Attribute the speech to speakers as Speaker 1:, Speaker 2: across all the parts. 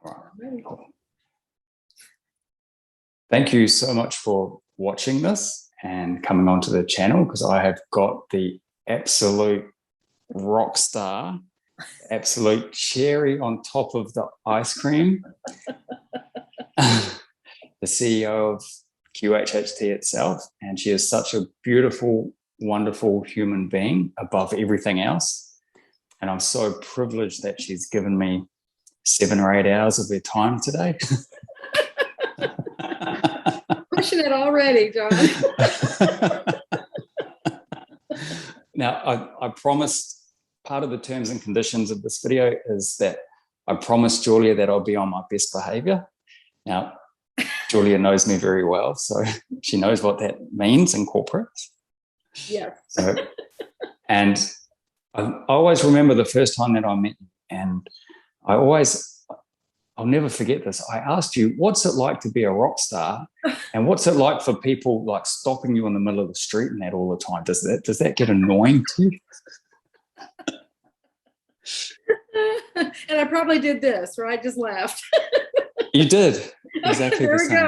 Speaker 1: All right. Cool. Thank you so much for watching this and coming onto the channel, because I have got the absolute rock star, absolute cherry on top of the ice cream, the CEO of Qhht itself, and she is such a beautiful, wonderful human being above everything else. And I'm so privileged that she's given me 7 or 8 hours of her time today.
Speaker 2: Pushing it already, John.
Speaker 1: Now, I promised, part of the terms and conditions of this video is that I promised Julia that I'll be on my best behavior. Now, Julia knows me very well, so she knows what that means in corporate.
Speaker 2: Yeah.
Speaker 1: So, and I always remember the first time that I met you, and I'll never forget this. I asked you, what's it like to be a rock star? And what's it like for people like stopping you in the middle of the street and that all the time? Does that get annoying to you?
Speaker 2: And I probably did this, right? Just laughed.
Speaker 1: You did. Exactly.
Speaker 2: There
Speaker 1: the
Speaker 2: we
Speaker 1: same.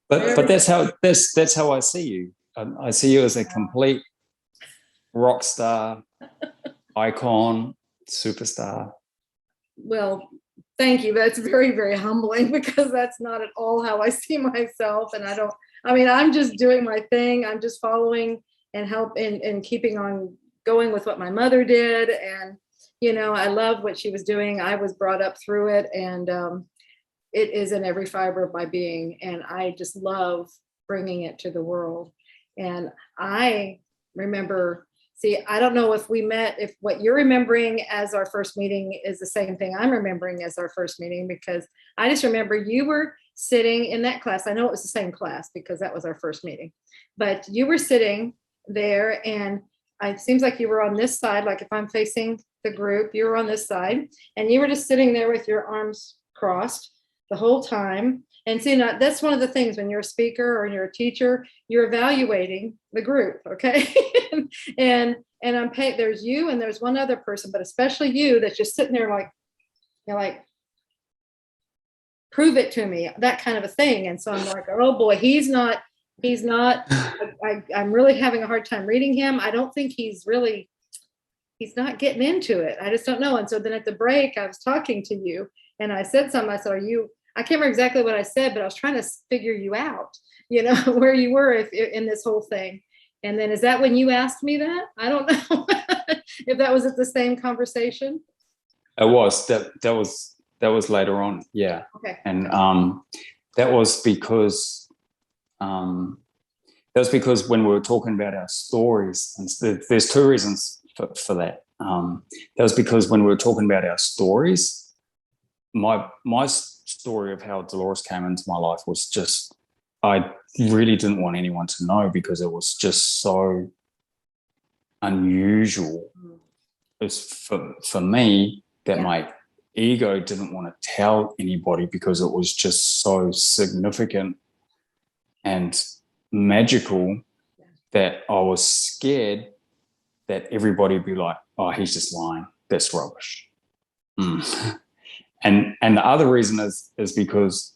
Speaker 2: go.
Speaker 1: But that's how I see you. I see you as a complete rock star, icon, superstar.
Speaker 2: Well, thank you. That's very, very humbling, because that's not at all how I see myself. And I'm just doing my thing. I'm just following and and keeping on going with what my mother did. And, I love what she was doing. I was brought up through it, and it is in every fiber of my being. And I just love bringing it to the world. And I remember, I don't know if we met, if what you're remembering as our first meeting is the same thing I'm remembering as our first meeting, because I just remember you were sitting in that class. I know it was the same class because that was our first meeting, but you were sitting there, and it seems like you were on this side. Like if I'm facing the group, you were on this side, and you were just sitting there with your arms crossed the whole time. And that's one of the things when you're a speaker or you're a teacher, you're evaluating the group, okay? and I'm paying. There's you and there's one other person, but especially you, that's just sitting there like, like, prove it to me, that kind of a thing. And so I'm like, oh boy, he's not. I'm really having a hard time reading him. I don't think he's not getting into it. I just don't know. And so then at the break, I was talking to you, and I said something. I said, I can't remember exactly what I said, but I was trying to figure you out, where you were in this whole thing. And then is that when you asked me that? I don't know if that was at the same conversation.
Speaker 1: It was. That was later on. Yeah.
Speaker 2: Okay.
Speaker 1: And that was because when we were talking about our stories, and there's 2 reasons for that. That was because when we were talking about our stories, my story of how Dolores came into my life was just, I really didn't want anyone to know, because it was just so unusual. It's for me that my ego didn't want to tell anybody, because it was just so significant and magical that I was scared that everybody would be like, oh, he's just lying. That's rubbish. And the other reason is because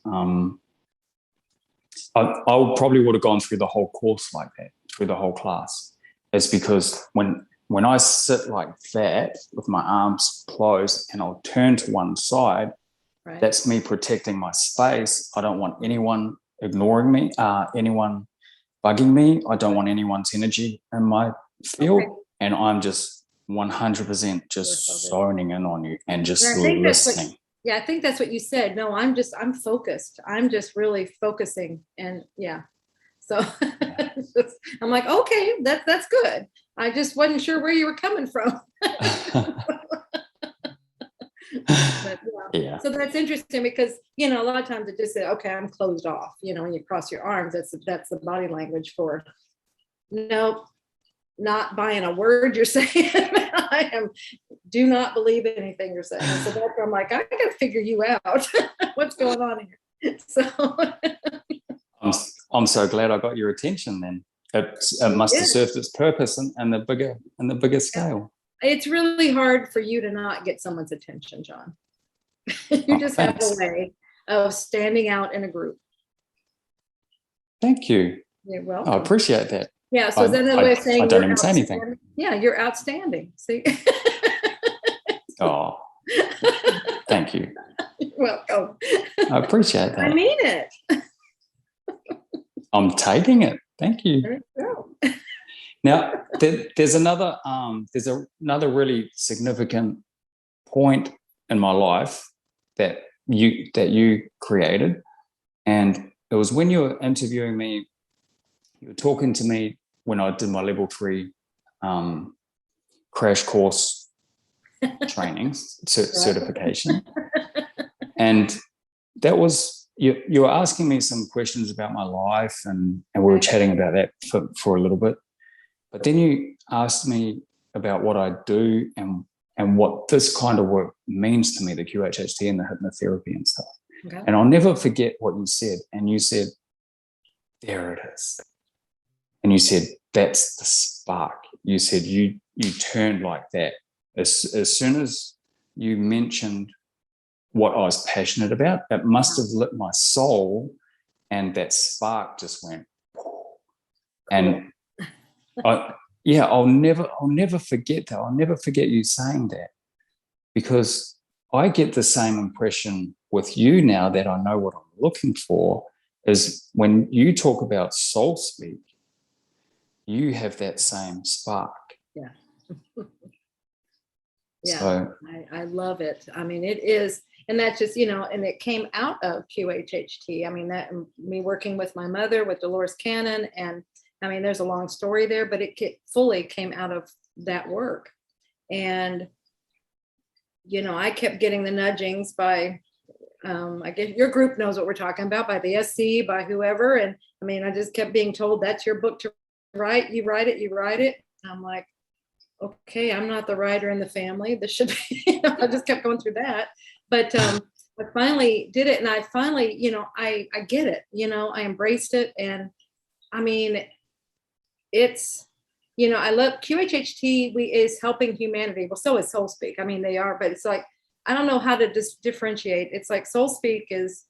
Speaker 1: I probably would have gone through the whole course like that, through the whole class. It's because when I sit like that with my arms closed and I'll turn to one side,
Speaker 2: right,
Speaker 1: that's me protecting my space. I don't want anyone ignoring me, anyone bugging me. I don't want anyone's energy in my field. Okay. And I'm just 100% just zoning in on you and just listening.
Speaker 2: I think that's what you said. No, I'm focused. I'm just really focusing. And so I'm like, okay, that's good. I just wasn't sure where you were coming from. But, so that's interesting, because a lot of times it just says, okay, I'm closed off. When you cross your arms, that's the body language for nope, not buying a word you're saying. Do not believe anything you're saying. So that's where I'm like, I gotta figure you out. What's going on here? So
Speaker 1: I'm so glad I got your attention then. It must have served its purpose in the bigger scale.
Speaker 2: it's really hard for you to not get someone's attention, John. You just have a way of standing out in a group.
Speaker 1: Thank you.
Speaker 2: You're welcome.
Speaker 1: I appreciate that.
Speaker 2: Yeah, so is that another way of saying
Speaker 1: I don't even say anything.
Speaker 2: Yeah, you're outstanding. See?
Speaker 1: Oh, thank you.
Speaker 2: You're welcome.
Speaker 1: I appreciate that.
Speaker 2: I mean it.
Speaker 1: I'm taking it. Thank you.
Speaker 2: There you go.
Speaker 1: Now, there's another really significant point in my life that you created, and it was when you were interviewing me. You were talking to me when I did my level 3 crash course training certification, and that was you were asking me some questions about my life, and we were chatting about that for a little bit. But then you asked me about what I do and what this kind of work means to me, the QHHT and the hypnotherapy and stuff. Okay. And I'll never forget what you said. And you said, there it is. And you said, that's the spark. You said you turned like that. As soon as you mentioned what I was passionate about, it must have lit my soul, and that spark just went. And I'll never forget that. I'll never forget you saying that, because I get the same impression with you now that I know what I'm looking for, is when you talk about soul speak, you have that same spark. Yeah.
Speaker 2: Yeah, so, I love it. I mean, it is, and that's just, and it came out of QHHT. I mean, that me working with my mother, with Dolores Cannon, and I mean, there's a long story there, but it fully came out of that work. And, I kept getting the nudgings by, I guess your group knows what we're talking about, by the SC, by whoever. And I mean, I just kept being told, that's your book to write. You write it. And I'm like, okay, I'm not the writer in the family. This should be, I just kept going through that. But I finally did it. And I finally, I get it, I embraced it. And I mean, it's, I love QHHT is helping humanity. Well, so is Soul Speak. I mean, they are, but it's like, I don't know how to differentiate. It's like Soul Speak is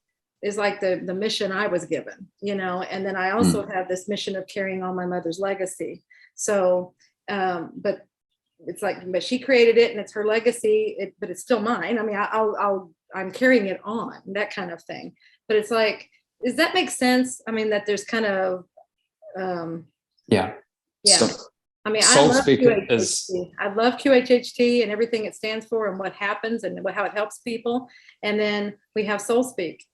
Speaker 2: like the mission I was given, and then I also have this mission of carrying on my mother's legacy. So, but it's like, but she created it and it's her legacy, but it's still mine. I mean, I'm carrying it on, that kind of thing. But it's like, does that make sense? I mean, that there's kind of,
Speaker 1: yeah. So,
Speaker 2: I mean, I love QHHT. I love QHHT and everything it stands for and what happens and how it helps people. And then we have Soul Speak.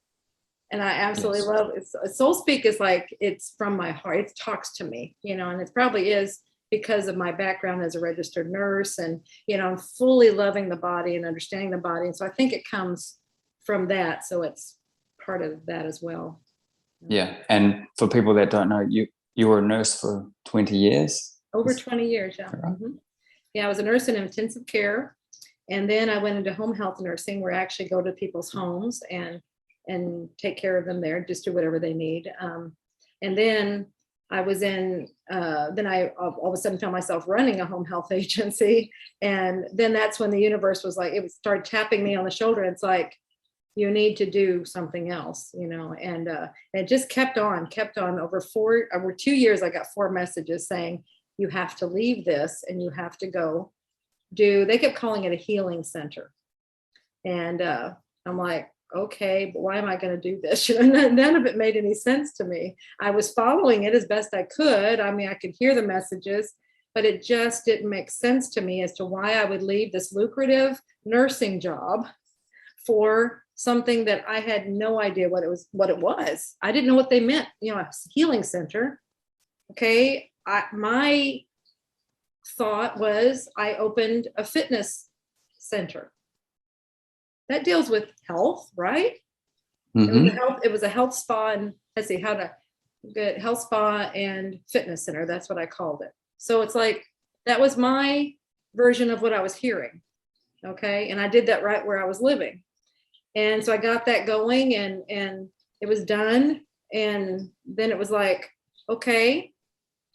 Speaker 2: And I absolutely love it. Soul Speak is like, it's from my heart. It talks to me, and it probably is because of my background as a registered nurse. And, I'm fully loving the body and understanding the body. And so I think it comes from that. So it's part of that as well.
Speaker 1: Yeah. And for people that don't know, you were a nurse for 20 years?
Speaker 2: Over 20 years, yeah. Right. Mm-hmm. Yeah, I was a nurse in intensive care. And then I went into home health nursing, where I actually go to people's homes and take care of them there, just do whatever they need. And then I was in, then I all of a sudden found myself running a home health agency. And then that's when the universe was like, it started tapping me on the shoulder. It's like, you need to do something else, and it just kept on over 2 years. I got 4 messages saying, you have to leave this and you have to go they kept calling it a healing center. And I'm like, okay, but why am I going to do this? None of it made any sense to me. I was following it as best I could. I mean, I could hear the messages, but it just didn't make sense to me as to why I would leave this lucrative nursing job for something that I had no idea what it was. I didn't know what they meant, a healing center. Okay. My thought was I opened a fitness center that deals with health, right? Mm-hmm. It was a health spa, and let's see how to get health spa and fitness center. That's what I called it. So it's like, that was my version of what I was hearing. Okay. And I did that right where I was living. And so I got that going, and it was done. And then it was like, okay,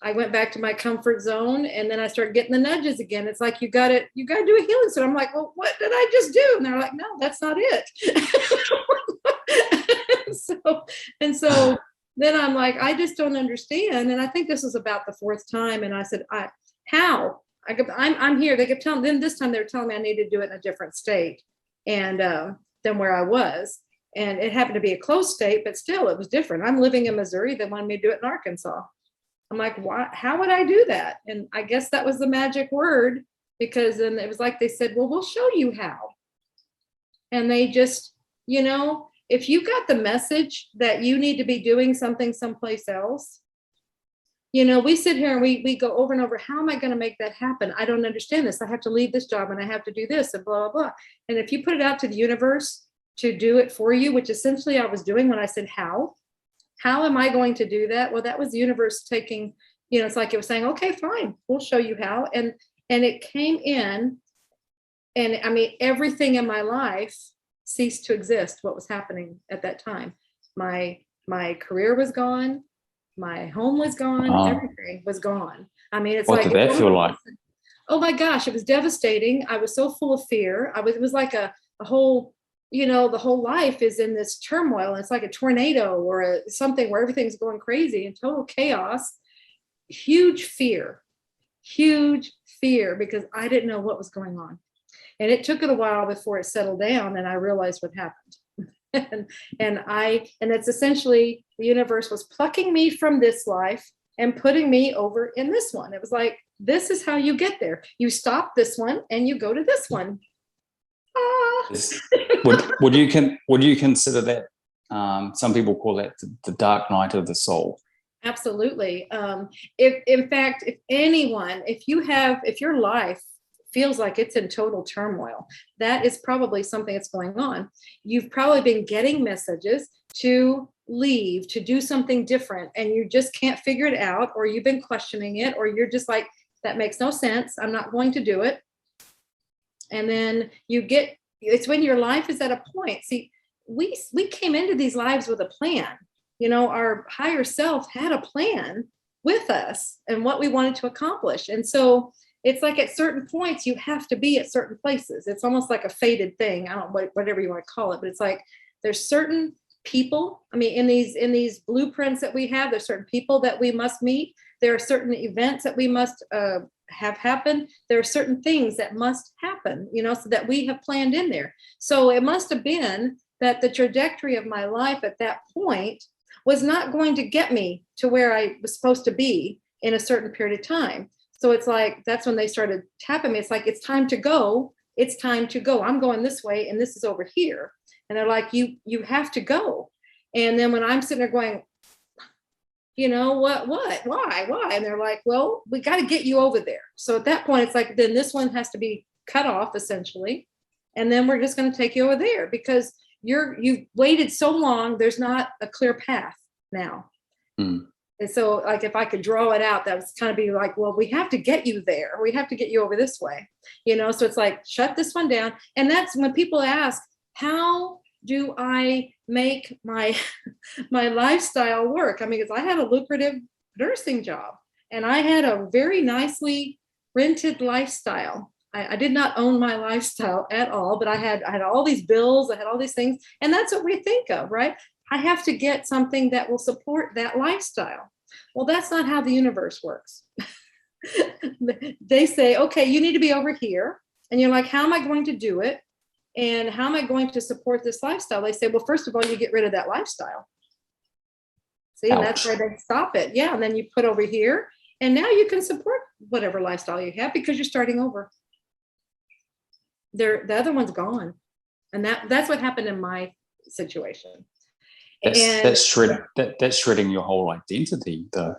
Speaker 2: I went back to my comfort zone, and then I started getting the nudges again. It's like, you got to do a healing. So I'm like, well, what did I just do? And they're like, no, that's not it. so then I'm like, I just don't understand. And I think this was about the fourth time. And I said, how? I'm here. They kept telling, then this time they were telling me I needed to do it in a different state and than where I was. And it happened to be a closed state, but still it was different. I'm living in Missouri. They wanted me to do it in Arkansas. I'm like, why? How would I do that? And I guess that was the magic word, because then it was like they said, well, we'll show you how. And they just, if you got the message that you need to be doing something someplace else, we sit here and we go over and over, how am I going to make that happen? I don't understand this. I have to leave this job and I have to do this and blah, blah, blah. And if you put it out to the universe to do it for you, which essentially I was doing when I said, how am I going to do that? Well, that was the universe taking, it's like it was saying, okay, fine, we'll show you how. And it came in, and I mean, everything in my life ceased to exist. What was happening at that time? My career was gone. My home was gone. Everything was gone. I mean, it's
Speaker 1: what
Speaker 2: like,
Speaker 1: did that feel like?
Speaker 2: Oh my gosh, it was devastating. I was so full of fear. It was like a whole, the whole life is in this turmoil. It's like a tornado or something where everything's going crazy and total chaos. Huge fear because I didn't know what was going on. And it took it a while before it settled down and I realized what happened. and it's essentially the universe was plucking me from this life and putting me over in this one. It was like, this is how you get there. You stop this one and you go to this one.
Speaker 1: Would you consider that? Some people call that the dark night of the soul.
Speaker 2: Absolutely. If your life feels like it's in total turmoil, that is probably something that's going on. You've probably been getting messages to leave, to do something different, and you just can't figure it out, or you've been questioning it, or you're just like, that makes no sense. I'm not going to do it. And then it's when your life is at a point. See, we came into these lives with a plan. Our higher self had a plan with us and what we wanted to accomplish. And so it's like at certain points, you have to be at certain places. It's almost like a fated thing. I don't know, whatever you want to call it, but it's like there's certain people. I mean, in these blueprints that we have, there's certain people that we must meet. There are certain events that we must have happen. There are certain things that must happen, so that we have planned in there. So it must have been that the trajectory of my life at that point was not going to get me to where I was supposed to be in a certain period of time. So it's like, that's when they started tapping me. It's like, it's time to go. It's time to go. I'm going this way and this is over here. And they're like, you have to go. And then when I'm sitting there going, what, why? And they're like, well, we got to get you over there. So at that point, it's like, then this one has to be cut off essentially. And then we're just going to take you over there because you've waited so long. There's not a clear path now. And so like, if I could draw it out, that was kind of be like, well, we have to get you there. We have to get you over this way, so it's like, shut this one down. And that's when people ask, how do I make my lifestyle work? I mean, because I had a lucrative nursing job and I had a very nicely rented lifestyle. I did not own my lifestyle at all, but I had all these bills, I had all these things. And that's what we think of, right? I have to get something that will support that lifestyle. Well, that's not how the universe works. They say, okay, you need to be over here. And you're like, how am I going to do it? And how am I going to support this lifestyle? They say, well, first of all, you get rid of that lifestyle. See, and that's where they stop it. Yeah. And then you put over here. And now you can support whatever lifestyle you have because you're starting over. The other one's gone. And that's what happened in my situation.
Speaker 1: That's shredding your whole identity, though.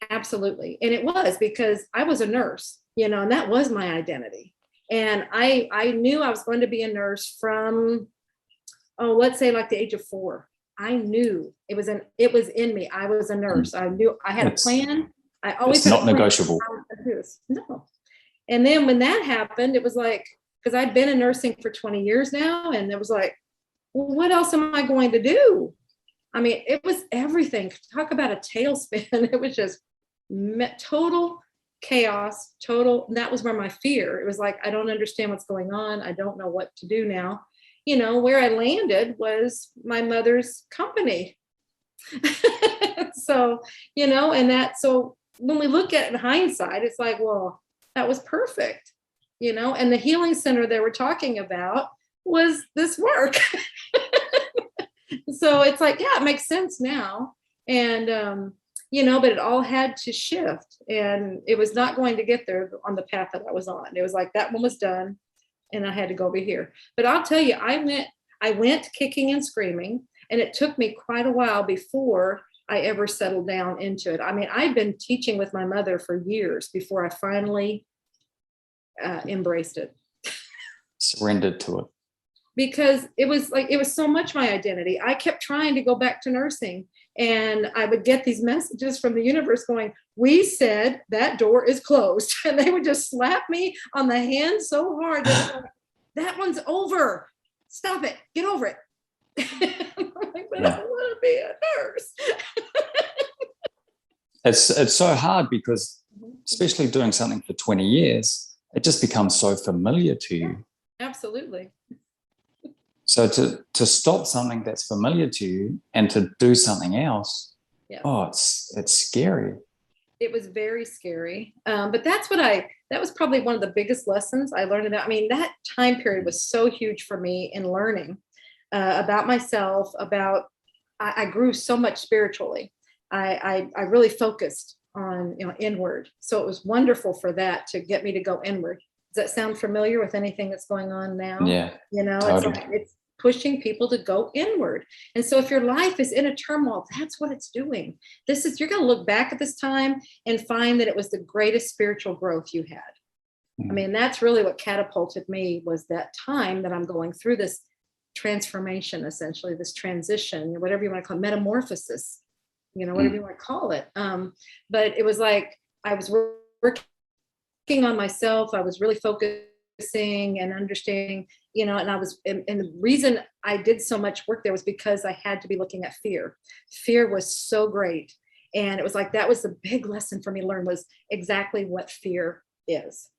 Speaker 2: Absolutely. And it was because I was a nurse, and that was my identity. And I knew I was going to be a nurse from, let's say like the age of 4. I knew it was in me. I was a nurse. I knew I had a plan. I always had a plan. It's not negotiable. No. And then when that happened, it was like, because I'd been in nursing for 20 years now. And it was like, well, what else am I going to do? I mean, it was everything. Talk about a tailspin. It was just total chaos, total. That was where my fear, it was like, I don't understand what's going on. I don't know what to do now. You know, where I landed was my mother's company. So, you know, and that, so when we look at it in hindsight, it's like, well, that was perfect, you know, and the healing center they were talking about was this work. So it's like, yeah, it makes sense now. And, you know, but it all had to shift, and it was not going to get there on the path that I was on. It was like, that one was done and I had to go over here. But I'll tell you, I went kicking and screaming, and it took me quite a while before I ever settled down into it. I mean, I've been teaching with my mother for years before I finally embraced it.
Speaker 1: Surrendered to it.
Speaker 2: Because it was like, it was so much my identity. I kept trying to go back to nursing, and I would get these messages from the universe going, we said that door is closed. And they would just slap me on the hand so hard that, that one's over. Stop it. Get over it. I'm like, but I want to be a nurse.
Speaker 1: It's so hard because, especially doing something for 20 years, it just becomes so familiar to you.
Speaker 2: Absolutely.
Speaker 1: So to stop something that's familiar to you and to do something else, it's scary.
Speaker 2: It was very scary. But that was probably one of the biggest lessons I learned about. I mean, that time period was so huge for me in learning about myself, I grew so much spiritually. I really focused on, you know, inward. So it was wonderful for that to get me to go inward. Does that sound familiar with anything that's going on now?
Speaker 1: Yeah.
Speaker 2: You know,
Speaker 1: totally.
Speaker 2: it's pushing people to go inward. And so if your life is in a turmoil, that's what it's doing. You're going to look back at this time and find that it was the greatest spiritual growth you had. I mean, that's really what catapulted me, was that time that I'm going through this transformation, essentially, this transition, whatever you want to call it, metamorphosis, you know, whatever you want to call it. But it was like, I was working on myself. I was really focusing and understanding, you know, and the reason I did so much work there was because I had to be looking at fear. Fear was so great. And it was like, that was the big lesson for me to learn, was exactly what fear is.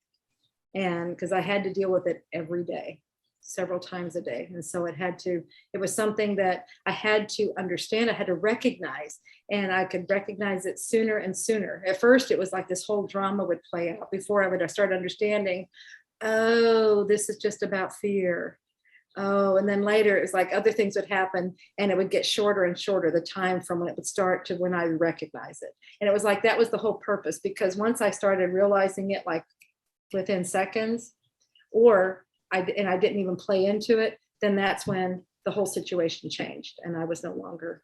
Speaker 2: And because I had to deal with it every day, several times a day. And so it was something that I had to understand. I had to recognize, and I could recognize it sooner and sooner. At first, it was like this whole drama would play out before I would start understanding, oh, this is just about fear. Oh, and then later it was like other things would happen, and it would get shorter and shorter, the time from when it would start to when I would recognize it. And it was like, that was the whole purpose, because once I started realizing it, like within seconds, I didn't even play into it, then that's when the whole situation changed, and I was no longer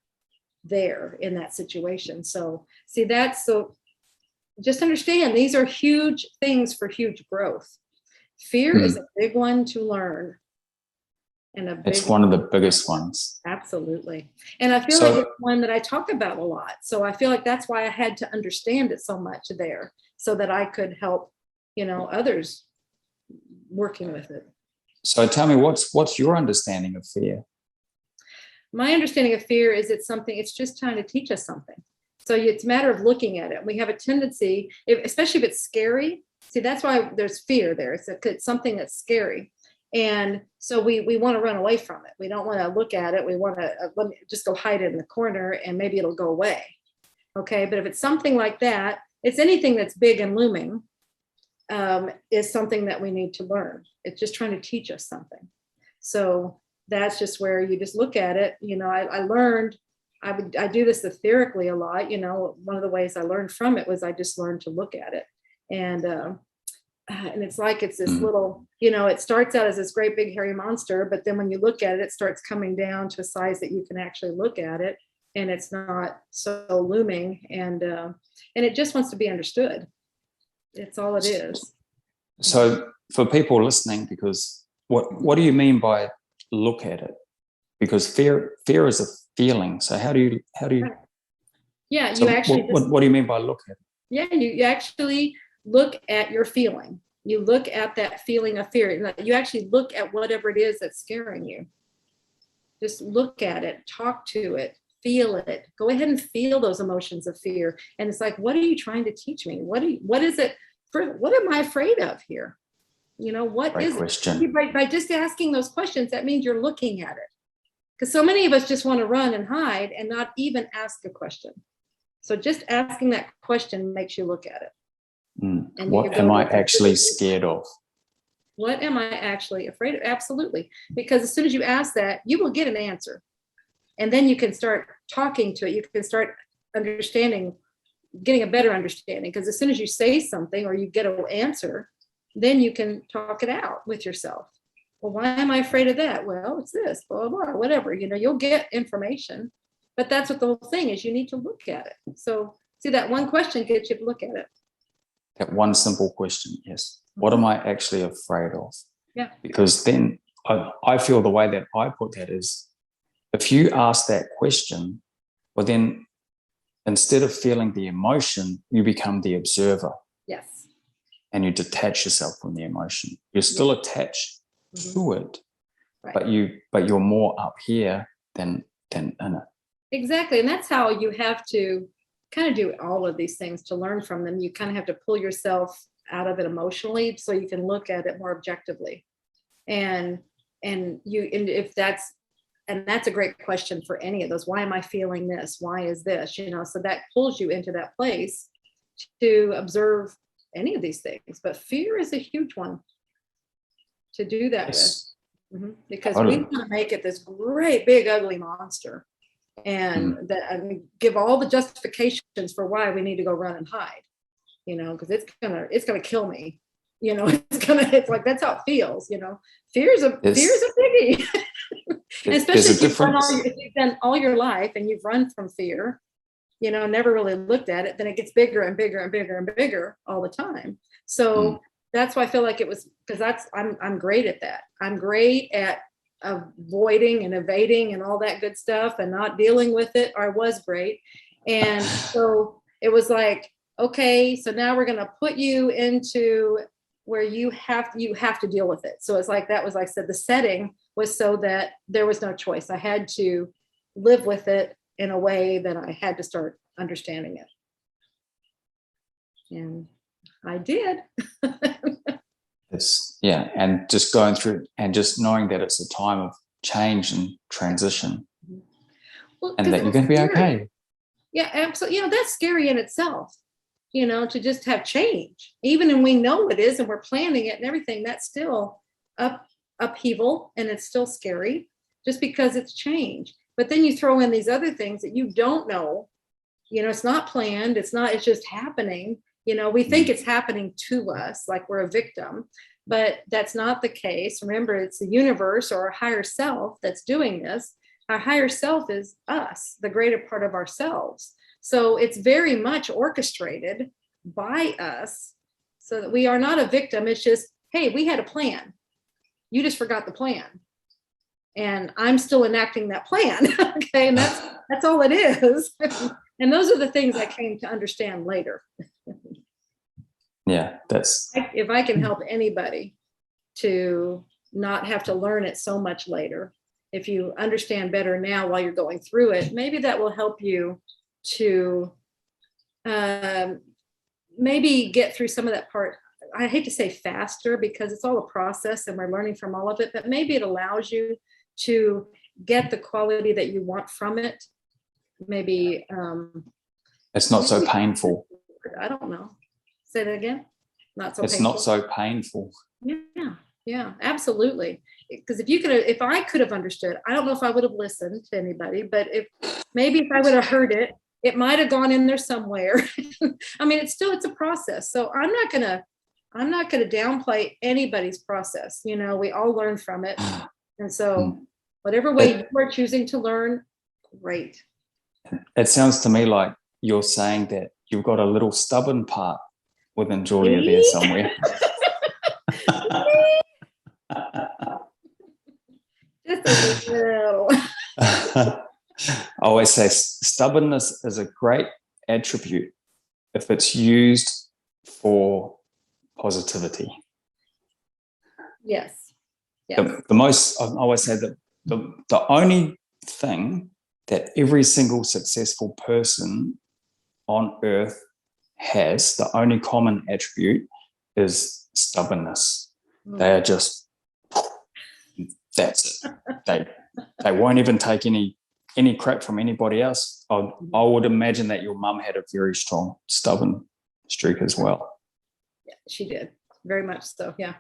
Speaker 2: there in that situation. So see, just understand, these are huge things for huge growth. Fear is a big one to learn.
Speaker 1: It's one of the biggest ones.
Speaker 2: Absolutely. And I feel like it's one that I talk about a lot. So I feel like that's why I had to understand it so much there, so that I could help, you know, others working with it.
Speaker 1: So tell me, what's your understanding of fear?
Speaker 2: My understanding of fear is it's just trying to teach us something. So it's a matter of looking at it. We have a tendency, especially if it's scary. See, that's why there's fear there. It's something that's scary. And so we want to run away from it. We don't want to look at it. We want to just go hide it in the corner, and maybe it'll go away. Okay. But if it's something like that, it's anything that's big and looming, is something that we need to learn. It's just trying to teach us something. So that's just where you just look at it. You know, I learned, I do this etherically a lot. You know, one of the ways I learned from it was I just learned to look at it. And it's like, it's this little, you know, it starts out as this great big hairy monster, but then when you look at it, it starts coming down to a size that you can actually look at it, and it's not so looming, and it just wants to be understood. It's all it is.
Speaker 1: So for people listening, because what do you mean by look at it? Because fear is a feeling. So how do you
Speaker 2: yeah,
Speaker 1: so
Speaker 2: you actually
Speaker 1: what do you mean by look at it?
Speaker 2: Yeah, you actually look at your feeling. You look at that feeling of fear. You actually look at whatever it is that's scaring you. Just look at it, talk to it, feel it. Go ahead and feel those emotions of fear. And it's like, what are you trying to teach me? What is it? What am I afraid of here? You know, what
Speaker 1: Great
Speaker 2: is
Speaker 1: question.
Speaker 2: it? By just asking those questions, that means you're looking at it. Because so many of us just want to run and hide and not even ask a question. So just asking that question makes you look at it. And
Speaker 1: what am I actually scared of?
Speaker 2: What am I actually afraid of? Absolutely. Because as soon as you ask that, you will get an answer. And then you can start talking to it. You can start understanding, getting a better understanding. Because as soon as you say something or you get an answer, then you can talk it out with yourself. Well, why am I afraid of that? Well, it's this, blah, blah, blah, whatever. You know, you'll get information. But that's what the whole thing is. You need to look at it. So see, that one question gets you to look at it.
Speaker 1: That one simple question, yes. What am I actually afraid of?
Speaker 2: Yeah.
Speaker 1: Because then I feel the way that I put that is, if you ask that question, well, then instead of feeling the emotion, you become the observer.
Speaker 2: Yes.
Speaker 1: And you detach yourself from the emotion. You're still attached to it,
Speaker 2: right.
Speaker 1: but you're more up here than in it.
Speaker 2: Exactly. And that's how you have to kind of do all of these things to learn from them. You kind of have to pull yourself out of it emotionally so you can look at it more objectively. And that's a great question for any of those. Why am I feeling this? Why is this? You know, so that pulls you into that place to observe any of these things. But fear is a huge one to do that with. Because we want to make it this great, big, ugly monster. And give all the justifications for why we need to go run and hide, you know, because it's gonna kill me, you know. It's like that's how it feels, you know. Fear's a biggie. Especially if you've done all your life and you've run from fear, you know, never really looked at it, then it gets bigger and bigger and bigger and bigger all the time. So that's why I feel like it was, because I'm great at that. I'm great at avoiding and evading and all that good stuff and not dealing with it. I was great. And so it was like, okay, so now we're going to put you into where you have to deal with it. So it's like, that was, like I said, the setting was so that there was no choice. I had to live with it in a way that I had to start understanding it. And I did.
Speaker 1: And just going through and just knowing that it's a time of change and transition, and that you're going to be okay.
Speaker 2: Yeah, absolutely. You know, that's scary in itself, you know, to just have change, even when we know it is and we're planning it and everything, that's still upheaval, and it's still scary just because it's change. But then you throw in these other things that you don't know, you know, it's not planned, it's just happening. You know, we think it's happening to us, like we're a victim, but that's not the case. Remember, it's the universe or our higher self that's doing this. Our higher self is us, the greater part of ourselves. So it's very much orchestrated by us so that we are not a victim. It's just, hey, we had a plan. You just forgot the plan. And I'm still enacting that plan. Okay. And that's all it is. And those are the things I came to understand later.
Speaker 1: Yeah,
Speaker 2: if I can help anybody to not have to learn it so much later, if you understand better now while you're going through it, maybe that will help you to maybe get through some of that part. I hate to say faster because it's all a process and we're learning from all of it, but maybe it allows you to get the quality that you want from it. Maybe
Speaker 1: it's not so painful.
Speaker 2: I don't know. Say that again. Not so.
Speaker 1: It's
Speaker 2: painful.
Speaker 1: Not so painful.
Speaker 2: Yeah, absolutely. Because if I could have understood, I don't know if I would have listened to anybody, but if I would have heard it, it might have gone in there somewhere. I mean, it's a process. So I'm not gonna downplay anybody's process. You know, we all learn from it, and so whatever way you are choosing to learn, great.
Speaker 1: It sounds to me like you're saying that you've got a little stubborn part within Julia there somewhere.
Speaker 2: Just a little.
Speaker 1: I always say stubbornness is a great attribute if it's used for positivity.
Speaker 2: Yes.
Speaker 1: I always say that the only thing that every single successful person on earth has, the only common attribute is stubbornness. They are just, that's it. They won't even take any crap from anybody else. I would imagine that your mum had a very strong stubborn streak as well.
Speaker 2: Yeah, she did, very much so. Yeah,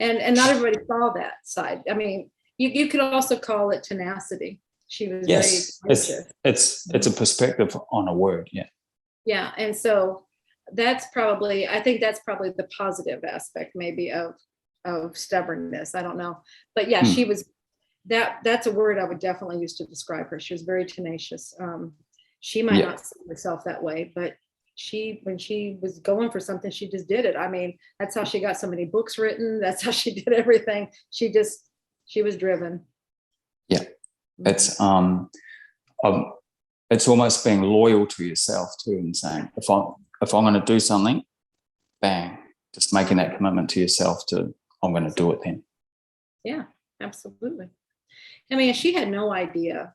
Speaker 2: and not everybody saw that side. I mean, you could also call it tenacity. She was very
Speaker 1: it's a perspective on a word.
Speaker 2: Yeah, and so I think that's probably the positive aspect maybe of stubbornness. I don't know, but yeah, she was. That's a word I would definitely use to describe her. She was very tenacious. She might not see herself that way, but when she was going for something, she just did it. I mean, that's how she got so many books written. That's how she did everything. She was driven.
Speaker 1: Yeah, it's almost being loyal to yourself too, and saying if I'm going to do something, bang, just making that commitment to yourself to I'm going to do it then.
Speaker 2: Yeah, absolutely. I mean, she had no idea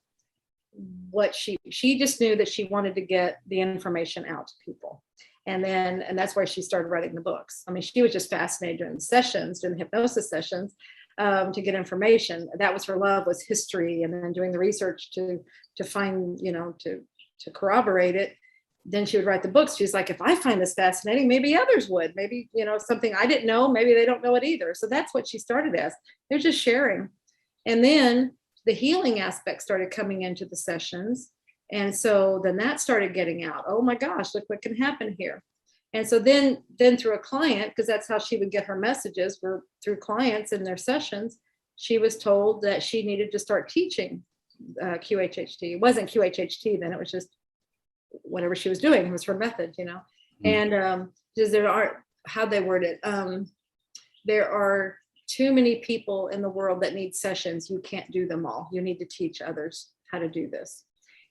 Speaker 2: what she just knew that she wanted to get the information out to people. And that's where she started writing the books. I mean, she was just fascinated during the sessions, during the hypnosis sessions, to get information. That was her love, was history, and then doing the research to find, to corroborate it. Then she would write the books. She's like, if I find this fascinating, maybe others would. Maybe, something I didn't know, maybe they don't know it either. So that's what she started as. They're just sharing. And then the healing aspect started coming into the sessions. And so then that started getting out. Oh my gosh, look what can happen here. And so then through a client, because that's how she would get her messages, were through clients in their sessions, she was told that she needed to start teaching QHHT. It wasn't QHHT then, it was just whatever she was doing. It was her method, And because there are, how'd they word it? There are too many people in the world that need sessions. You can't do them all. You need to teach others how to do this.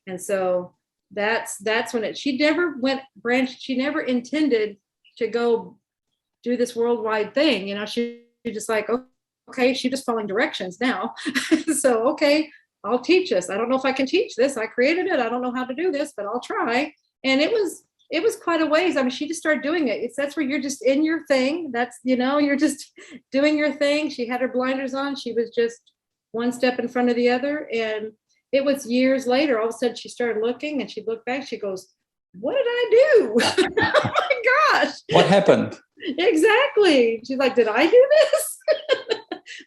Speaker 2: And so that's when she never she never intended to go do this worldwide thing. She just like, okay, she's just following directions now. So, okay, I'll teach this. I don't know if I can teach this. I created it. I don't know how to do this, but I'll try. And it was quite a ways. I mean, she just started doing it. That's where you're just in your thing. That's, you're just doing your thing. She had her blinders on. She was just one step in front of the other. And it was years later, all of a sudden she started looking and she looked back. She goes, what did I do? Oh my gosh.
Speaker 1: What happened?
Speaker 2: Exactly. She's like, did I do this?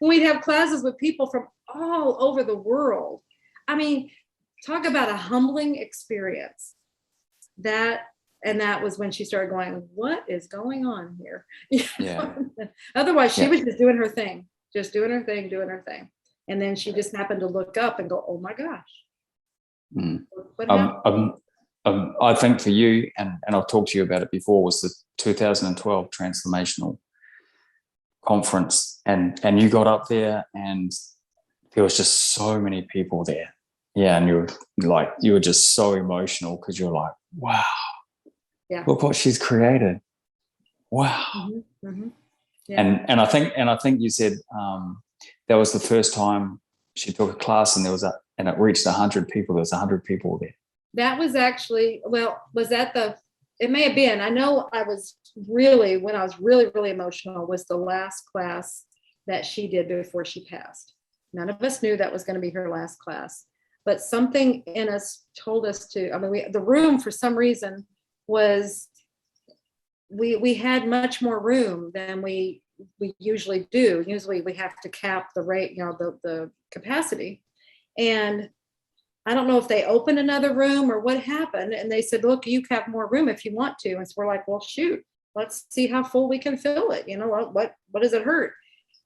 Speaker 2: We'd have classes with people from all over the world. I mean, talk about a humbling experience. That was when she started going, what is going on here?
Speaker 1: Yeah.
Speaker 2: Otherwise, she was just doing her thing, doing her thing. And then she just happened to look up and go, oh my gosh.
Speaker 1: I think for you, and I've talked to you about it before, was the 2012 transformational conference. And you got up there and there was just so many people there. Yeah. And you were just so emotional because you're like, wow. Yeah. Look what she's created. Wow. Mm-hmm. Mm-hmm. Yeah. And I think you said that was the first time she took a class and it reached 100 people. There was 100 people there.
Speaker 2: That was actually, it may have been, I know when I was really, really emotional was the last class that she did before she passed. None of us knew that was going to be her last class, but something in us told us to, the room for some reason was, we had much more room than we usually do. Usually we have to cap the rate, the capacity. And I don't know if they opened another room or what happened. And they said, look, you have more room if you want to. And so we're like, well, shoot, let's see how full we can fill it. What does it hurt?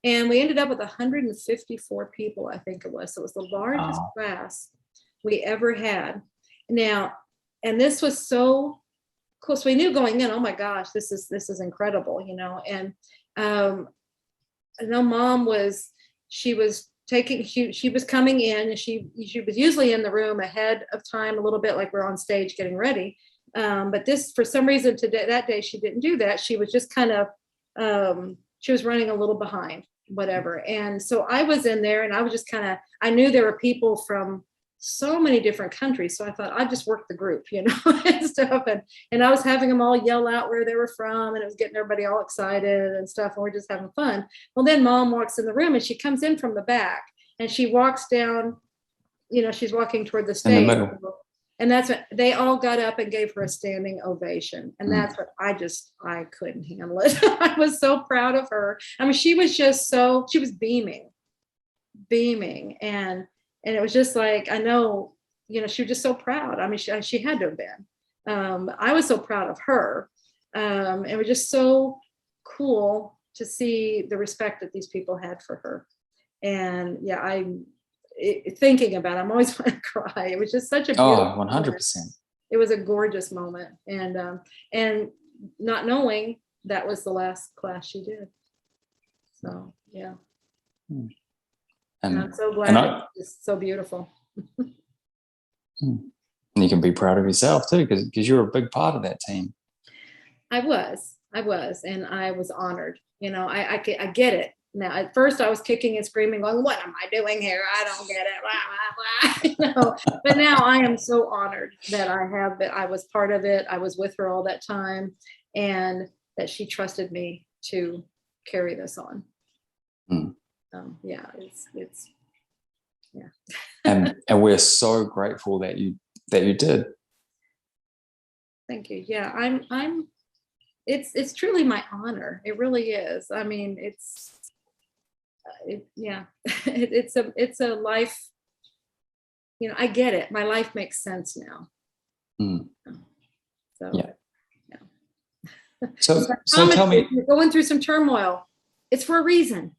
Speaker 2: And we ended up with 154 people, I think it was. So it was the largest class we ever had. Now, and this was so cool. So we knew going in, oh my gosh, this is incredible, And I know Mom she was coming in, and she was usually in the room ahead of time a little bit, like we're on stage getting ready. But this, for some reason that day, she didn't do that. She was just kind of, she was running a little behind, whatever. And so I was in there and I was just I knew there were people from so many different countries. So I thought I'd just work the group, you know, and stuff. And I was having them all yell out where they were from, and it was getting everybody all excited and stuff. And we're just having fun. Well, then Mom walks in the room, and she comes in from the back, and she walks down, you know, she's walking toward the stage.
Speaker 1: In the middle.
Speaker 2: And that's what they all got up and gave her a standing ovation. And that's what I couldn't handle it. I was so proud of her. I mean, she was beaming. And it was just like, I know, you know, she was just so proud. I mean, she had to have been. I was so proud of her. It was just so cool to see the respect that these people had for her. And yeah, thinking about it, I'm always want to cry. It was just such a beautiful
Speaker 1: 100%.
Speaker 2: moment. It was a gorgeous moment. And not knowing that was the last class she did. So yeah. And I'm so glad. It's so beautiful.
Speaker 1: And you can be proud of yourself too, because you're a big part of that team. I was, and I was honored. You know, I get it. Now, at first I was kicking and screaming, going, what am I doing here? I don't get it. Blah, blah, blah. You know? But now I am so honored that I was part of it. I was with her all that time, and that she trusted me to carry this on. Yeah, it's yeah. and we're so grateful that you did.
Speaker 2: Thank you. Yeah, it's truly my honor. It really is. I mean, it's a life, you know, I get it. My life makes sense now. So
Speaker 1: yeah.
Speaker 2: Yeah.
Speaker 1: So tell me,
Speaker 2: you're going through some turmoil. It's for a reason.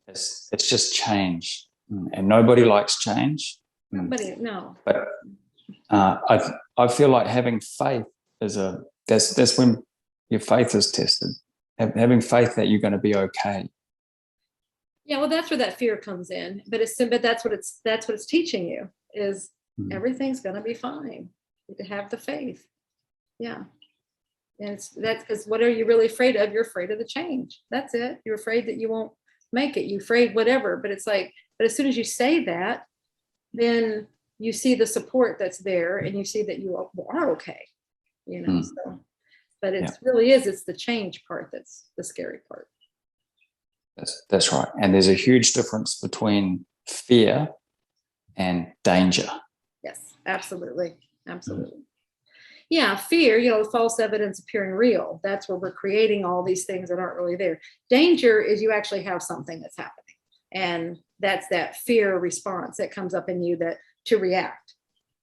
Speaker 1: It's just change, and nobody likes change.
Speaker 2: Nobody, no.
Speaker 1: But I feel like having faith that's when your faith is tested. Having faith that you're going to be okay.
Speaker 2: Yeah, well, that's where that fear comes in. But that's what it's teaching you is everything's going to be fine. You have the faith. Yeah. And that's because what are you really afraid of? You're afraid of the change. That's it. You're afraid that you won't make it. You're afraid whatever. But it's like, but as soon as you say that, then you see the support that's there, and you see that you are okay. You know. So, but it really is. It's the change part that's the scary part.
Speaker 1: That's right. And there's a huge difference between fear and danger.
Speaker 2: Yes, absolutely. Absolutely. Yeah, fear, you know, false evidence appearing real. That's where we're creating all these things that aren't really there. Danger is you actually have something that's happening. And that's that fear response that comes up in you to react.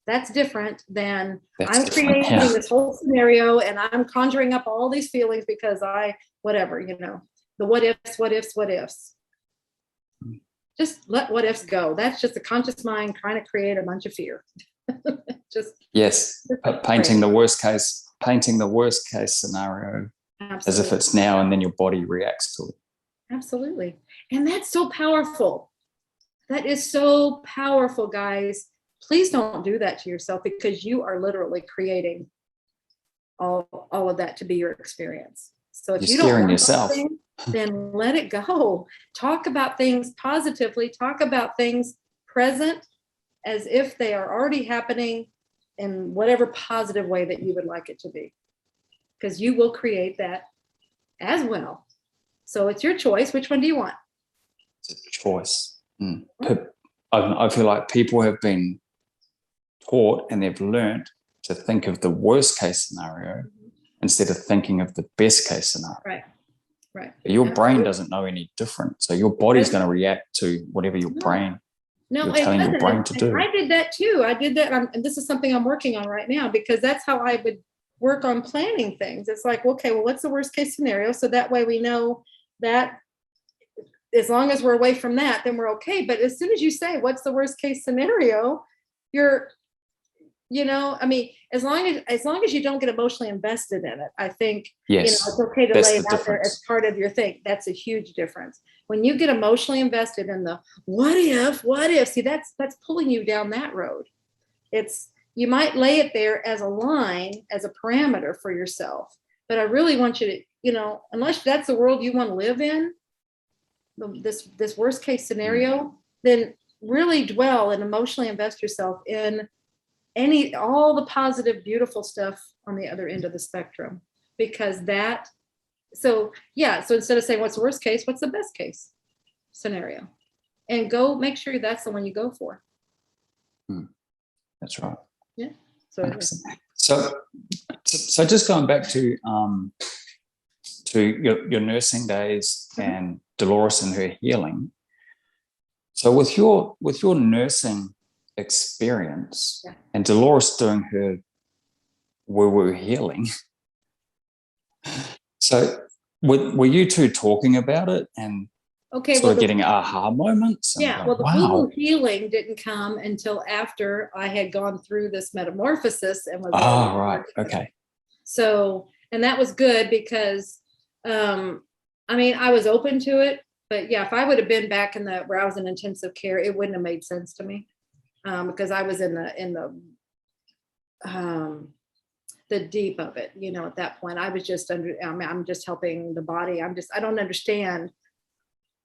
Speaker 2: That's different than I'm creating this whole scenario and I'm conjuring up all these feelings because whatever, you know, the what ifs. Just let what ifs go. That's just the conscious mind trying to create a bunch of fear.
Speaker 1: Painting the worst case scenario. Absolutely. As if it's now, and then your body reacts to it.
Speaker 2: Absolutely. And that's so powerful. That is so powerful, guys. Please don't do that to yourself, because you are literally creating all of that to be your experience. So if you don't want yourself, then let it go. Talk about things positively. Talk about things present as if they are already happening in whatever positive way that you would like it to be, because you will create that as well. So it's your choice. Which one do you want?
Speaker 1: It's a choice. I feel like people have been taught and they've learned to think of the worst case scenario instead of thinking of the best case scenario. Right. But your brain doesn't know any different. So your body's going to react to whatever your brain you're telling your brain to do.
Speaker 2: I did that too. And this is something I'm working on right now, because that's how I would work on planning things. It's like, okay, well, what's the worst case scenario? So that way we know that as long as we're away from that, then we're okay. But as soon as you say, what's the worst case scenario, I mean, as long as you don't get emotionally invested in it, I think, it's okay to lay it out there as part of your thing. That's a huge difference. When you get emotionally invested in the what if, see, that's pulling you down that road. You might lay it there as a line, as a parameter for yourself. But I really want you to, unless that's the world you want to live in, this worst case scenario, then really dwell and emotionally invest yourself in all the positive, beautiful stuff on the other end of the spectrum, because so instead of saying what's the worst case, what's the best case scenario, and go make sure that's the one you go for.
Speaker 1: That's right.
Speaker 2: Yeah.
Speaker 1: So just going back to your nursing days and Dolores and her healing. So with your nursing experience and Dolores doing her woo-woo healing, so were you two talking about it and sort of getting aha moments?
Speaker 2: Yeah, well, the woo-woo healing didn't come until after I had gone through this metamorphosis and was
Speaker 1: right, okay.
Speaker 2: So, and that was good because I mean, I was open to it, but yeah, if I would have been back where I was in intensive care, it wouldn't have made sense to me, because I was in the deep of it, you know. At that point, I was just I'm just helping the body. I don't understand.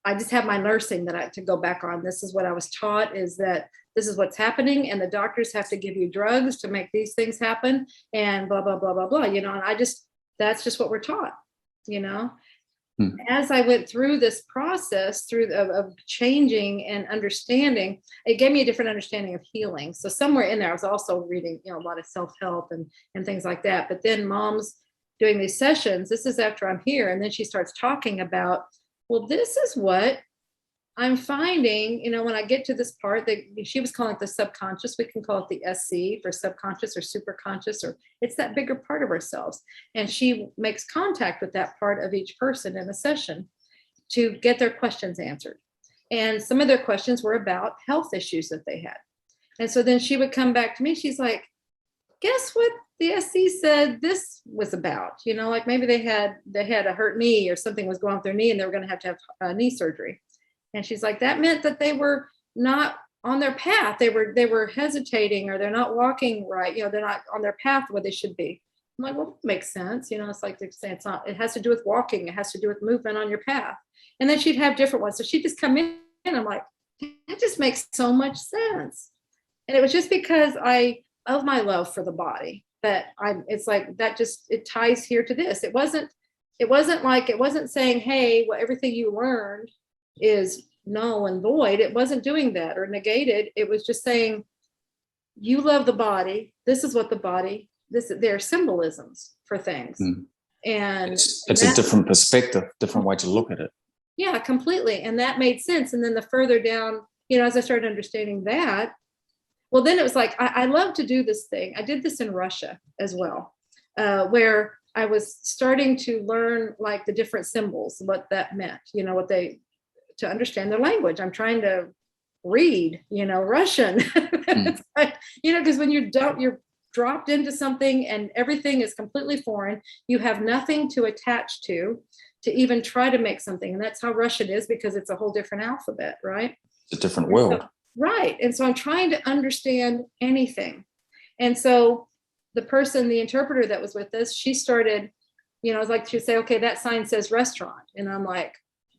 Speaker 2: I just have my nursing to go back on. This is what I was taught, is that this is what's happening, and the doctors have to give you drugs to make these things happen, and blah, blah, blah, blah, blah, you know. And that's just what we're taught, you know. As I went through this process of changing and understanding, it gave me a different understanding of healing. So somewhere in there, I was also reading, you know, a lot of self-help and things like that. But then Mom's doing these sessions. This is after I'm here. And then she starts talking about, well, this is what I'm finding, you know, when I get to this part that she was calling it the subconscious. We can call it the SC for subconscious or superconscious, or it's that bigger part of ourselves. And she makes contact with that part of each person in a session to get their questions answered. And some of their questions were about health issues that they had. And so then she would come back to me. She's like, guess what the SC said this was about? You know, like maybe they had a hurt knee or something was going on with their knee and they were going to have knee surgery. And she's like, that meant that they were not on their path. They were hesitating, or they're not walking right. You know, they're not on their path where they should be. I'm like, well, that makes sense. You know, it's like they say it has to do with walking. It has to do with movement on your path. And then she'd have different ones. So she'd just come in and I'm like, that just makes so much sense. And it was just because of my love for the body it's like that it ties here to this. It wasn't saying, hey, well, everything you learned is null and void. It wasn't doing that or negated. It was just saying, you love the body. This is what the body, there are symbolisms for things. And
Speaker 1: it's a different perspective, different way to look at it.
Speaker 2: Yeah, completely. And that made sense. And then the further down, you know, as I started understanding that, well, then it was like, I love to do this thing. I did this in Russia as well, where I was starting to learn like the different symbols, what that meant, you know, to understand their language. I'm trying to read, you know, Russian. It's like, you know, because when you're dropped into something and everything is completely foreign, you have nothing to attach to even try to make something. And that's how Russian is, because it's a whole different alphabet, right?
Speaker 1: It's a different world.
Speaker 2: Right. And so I'm trying to understand anything. And so the interpreter that was with us, she started, you know, I was like, she'd say, okay, that sign says restaurant. And I'm like,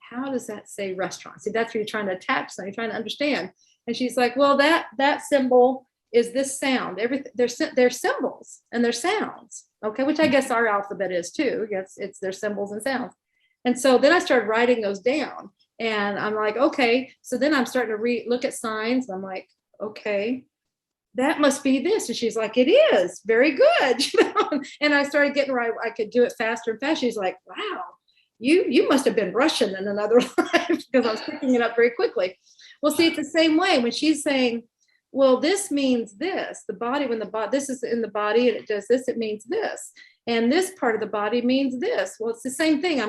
Speaker 2: how does that say restaurant? See, that's where you're trying to attach something, you're trying to understand. And she's like, well, that symbol is this sound. Everything, they're symbols and they're sounds. Okay, which I guess our alphabet is too. Yes, it's their symbols and sounds. And so then I started writing those down. And I'm like, okay. So then I'm starting to look at signs. I'm like, okay, that must be this. And she's like, it is very good. You know? And I started getting where I could do it faster and faster. She's like, wow, you must have been Russian in another life, because I was picking it up very quickly. Well, see, it's the same way when she's saying, well, this means this. The body, this is in the body and it does this, it means this. And this part of the body means this. Well, it's the same thing.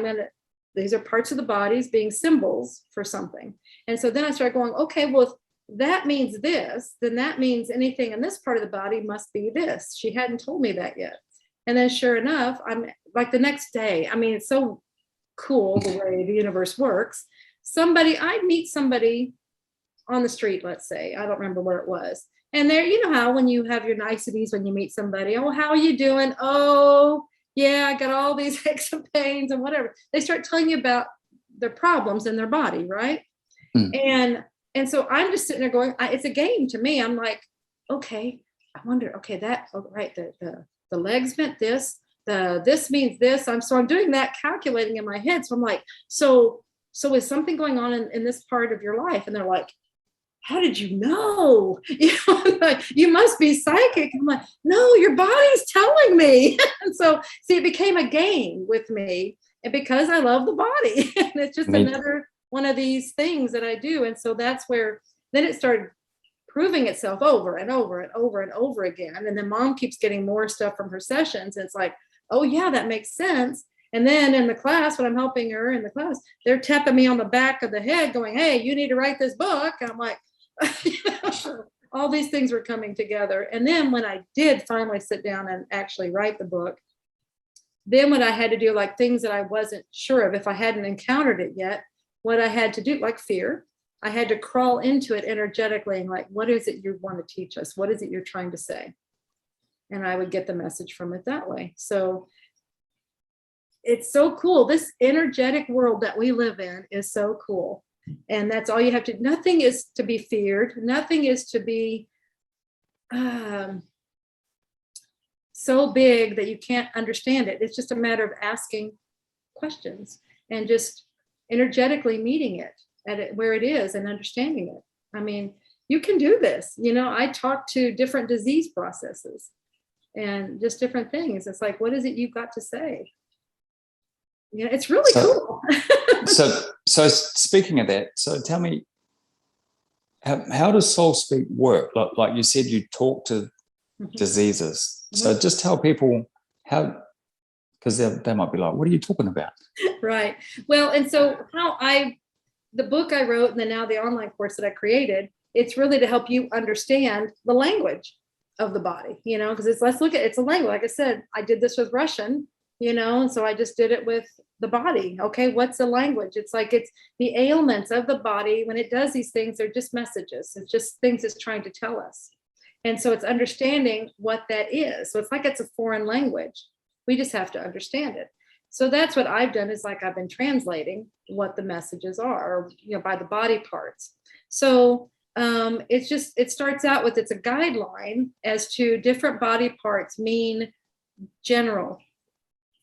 Speaker 2: These are parts of the bodies being symbols for something. And so then I started going, okay, well, if that means this, then that means anything in this part of the body must be this. She hadn't told me that yet. And then sure enough, I'm like the next day, I mean, it's so cool the way the universe works. I'd meet somebody on the street, let's say, I don't remember where it was. And there, you know how when you have your niceties, when you meet somebody, oh, how are you doing? Oh, yeah, I got all these aches and pains and whatever. They start telling you about their problems in their body, right? And And so I'm just sitting there going, it's a game to me. I'm like, okay, I wonder, okay, right, the legs meant this, this means this. I'm doing that, calculating in my head. So I'm like, so is something going on in this part of your life? And they're like, how did you know? Like, you must be psychic. I'm like, no, your body's telling me. And so, see, it became a game with me, and because I love the body, and it's just another one of these things that I do. And so that's where then it started proving itself over and over and over and over again. And then mom keeps getting more stuff from her sessions. And it's like, oh yeah, that makes sense. And then in the class, when I'm helping her in the class, they're tapping me on the back of the head going, hey, you need to write this book. And I'm like, all these things were coming together. And then when I did finally sit down and actually write the book, then what I had to do, like things that I wasn't sure of, if I hadn't encountered it yet, what I had to do, like fear, I had to crawl into it energetically and like, what is it you want to teach us? What is it you're trying to say? And I would get the message from it that way. So it's so cool. This energetic world that we live in is so cool. And that's all you have to, nothing is to be feared. Nothing is to be so big that you can't understand it. It's just a matter of asking questions and just energetically meeting it at it where it is and understanding it. I mean, you can do this. I talk to different disease processes and just different things. It's like, what is it you've got to say? It's really cool.
Speaker 1: so speaking of that, so tell me, how does soul speak work? Like you said, you talk to diseases. So just tell people how, because they might be like, what are you talking about?
Speaker 2: Right. Well, and so the book I wrote and then now the online course that I created, it's really to help you understand the language of the body, because it's a language. Like I said, I did this with Russian, and so I just did it with the body. Okay, what's the language? It's like, it's the ailments of the body. When it does these things, they're just messages. It's just things it's trying to tell us. And so it's understanding what that is. So it's like it's a foreign language. We just have to understand it. So that's what I've done, is like I've been translating what the messages are, by the body parts. So it starts out with, it's a guideline as to different body parts mean general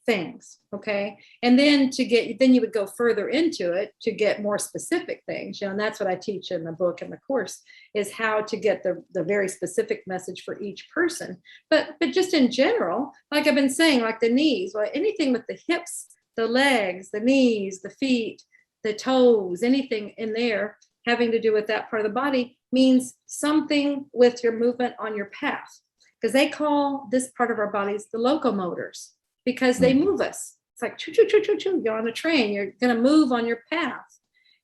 Speaker 2: things. Okay. And then you would go further into it to get more specific things, and that's what I teach in the book and the course, is how to get the very specific message for each person. But just in general, like I've been saying, like the knees, or anything with the hips, the legs, the knees, the feet, the toes, anything in there having to do with that part of the body means something with your movement on your path, because they call this part of our bodies the locomotors, because they move us. It's like choo, choo, choo, choo, choo. You're on a train, you're going to move on your path.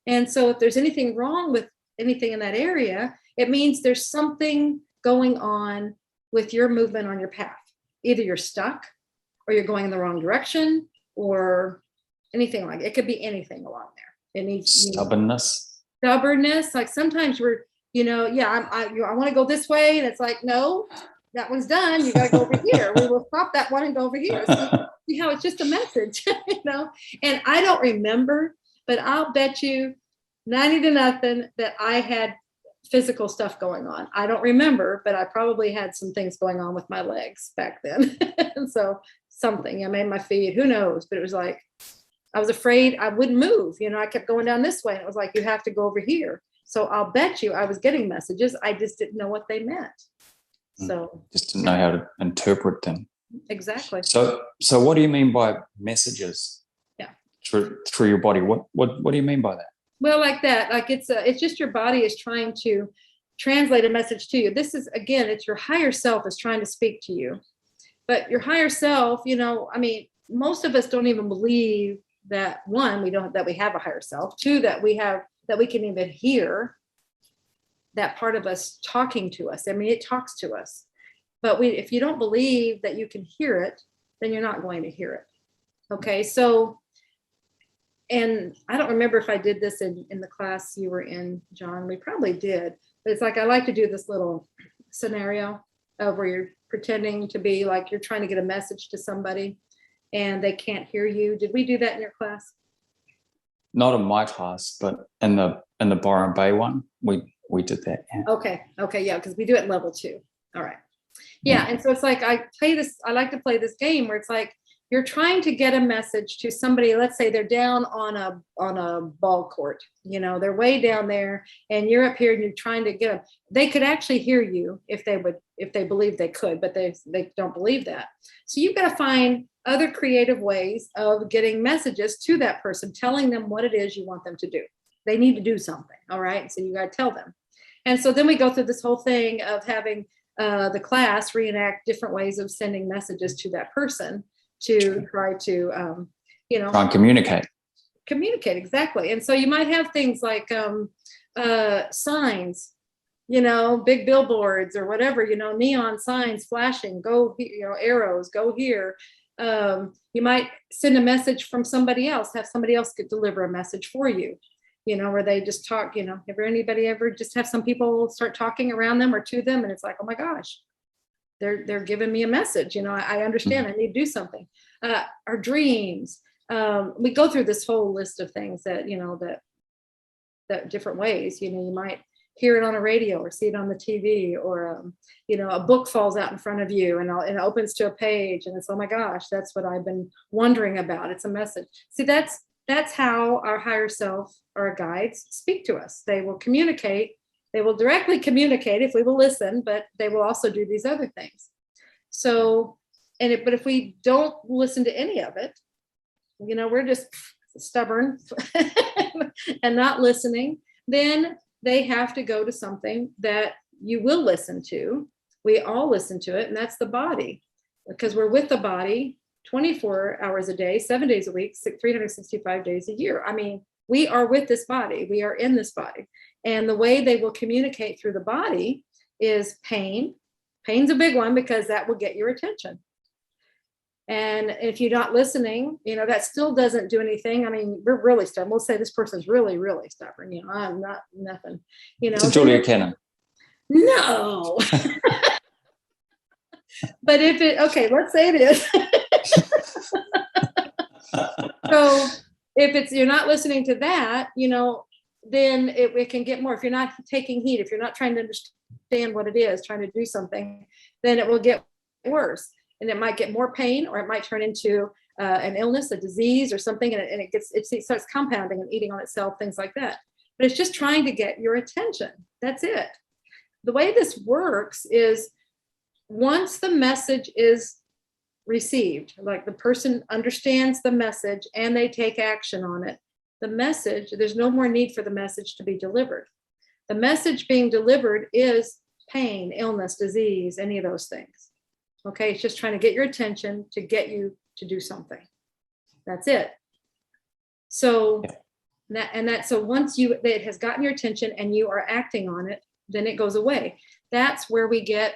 Speaker 2: And so if there's anything wrong with anything in that area, it means there's something going on with your movement on your path. Either you're stuck, or you're going in the wrong direction, or anything like it. It could be anything along there. It needs stubbornness. Like sometimes we're, I want to go this way, and it's like, no, that one's done. You got to go over here. We will stop that one and go over here. See how it's just a message, And I don't remember, but I'll bet you 90-0 that I had physical stuff going on. I don't remember, but I probably had some things going on with my legs back then. And so something, I made my feet, who knows? But it was like, I was afraid I wouldn't move. I kept going down this way, and it was like, you have to go over here. So I'll bet you I was getting messages. I just didn't know what they meant. So
Speaker 1: just didn't know how to interpret them.
Speaker 2: Exactly.
Speaker 1: So what do you mean by messages?
Speaker 2: Yeah.
Speaker 1: Through your body. What do you mean by that?
Speaker 2: Well, like that, like it's just your body is trying to translate a message to you. This is, again, it's your higher self is trying to speak to you. But your higher self, most of us don't even believe that, one, that we have a higher self. Two, that we can even hear that part of us talking to us. I mean, it talks to us. But if you don't believe that you can hear it, then you're not going to hear it. Okay, so, and I don't remember if I did this in the class you were in, John. We probably did. But it's like, I like to do this little scenario of where you're pretending to be like you're trying to get a message to somebody and they can't hear you. Did we do that in your class?
Speaker 1: not in my class, but in the Byron Bay one, we did that. Yeah.
Speaker 2: Okay, yeah, because we do it level 2. All right. Yeah, and so it's like I like to play this game where it's like you're trying to get a message to somebody. Let's say they're down on a ball court, they're way down there, and you're up here and you're trying to get them. They could actually hear you if they believed they could, but they don't believe that. So you've got to find other creative ways of getting messages to that person, telling them what it is you want them to do. They need to do something, all right? So you got to tell them. And so then we go through this whole thing of having the class reenact different ways of sending messages to that person to try to,
Speaker 1: try and communicate.
Speaker 2: Communicate, exactly. And so you might have things like signs, big billboards or whatever, neon signs flashing, go here, arrows, go here. You might send a message from somebody else, have somebody else deliver a message for you. Where they just talk, ever anybody ever just have some people start talking around them or to them, and it's like, oh my gosh, they're giving me a message. I understand. I need to do something. Our dreams. We go through this whole list of things that that different ways. You might hear it on a radio or see it on the TV, or a book falls out in front of you and it opens to a page, and it's, oh my gosh, that's what I've been wondering about. It's a message. See, that's how our higher self or our guides speak to us. They will communicate. They will directly communicate if we will listen, but they will also do these other things. So, but if we don't listen to any of it, we're just stubborn and not listening, then they have to go to something that you will listen to. We all listen to it, and that's the body, because we're with the body 24 hours a day, 7 days a week, 365 days a year. I mean, we are with this body. We are in this body. And the way they will communicate through the body is pain. Pain's a big one because that will get your attention. And if you're not listening, that still doesn't do anything. I mean, we're really stubborn. We'll say this person's really, really stubborn. I'm not nothing.
Speaker 1: It's a Julia Cannon.
Speaker 2: No. But let's say it is. So if you're not listening to that, then it can get more. If you're not taking heed, if you're not trying to understand what it is, trying to do something, then it will get worse. And it might get more pain, or it might turn into an illness, a disease or something. And it starts compounding and eating on itself, things like that. But it's just trying to get your attention. That's it. The way this works is once the message is received, like the person understands the message and they take action on it, there's no more need for the message to be delivered. The message being delivered is pain, illness, disease, any of those things. Okay, it's just trying to get your attention to get you to do something. That's it. So so once it has gotten your attention and you are acting on it, then it goes away. That's where we get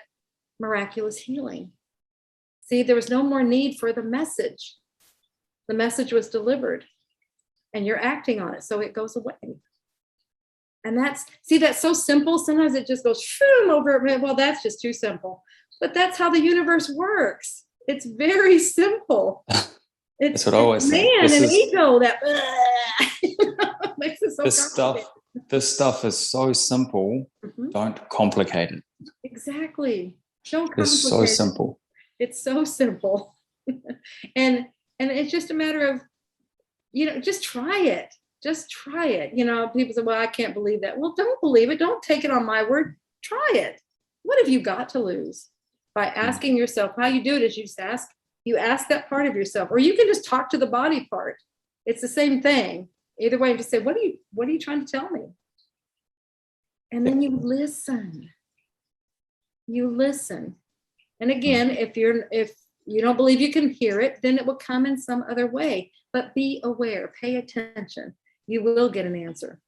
Speaker 2: miraculous healing. See, there was no more need for the message. The message was delivered and you're acting on it, so it goes away. And that's so simple. Sometimes it just goes over it. Well, that's just too simple. But that's how the universe works. It's very simple.
Speaker 1: That's what I always say.
Speaker 2: Ego that makes it so
Speaker 1: this stuff is so simple. Mm-hmm. Don't complicate it.
Speaker 2: Exactly. Don't complicate it.
Speaker 1: It's so simple.
Speaker 2: It's so simple. and it's just a matter of, just try it. Just try it. People say, well, I can't believe that. Well, don't believe it. Don't take it on my word. Try it. What have you got to lose? By asking yourself, how you do it is you ask that part of yourself, or you can just talk to the body part. It's the same thing. Either way, just say, what are you trying to tell me? And then you listen. You listen. And again, if you don't believe you can hear it, then it will come in some other way. But be aware, pay attention. You will get an answer.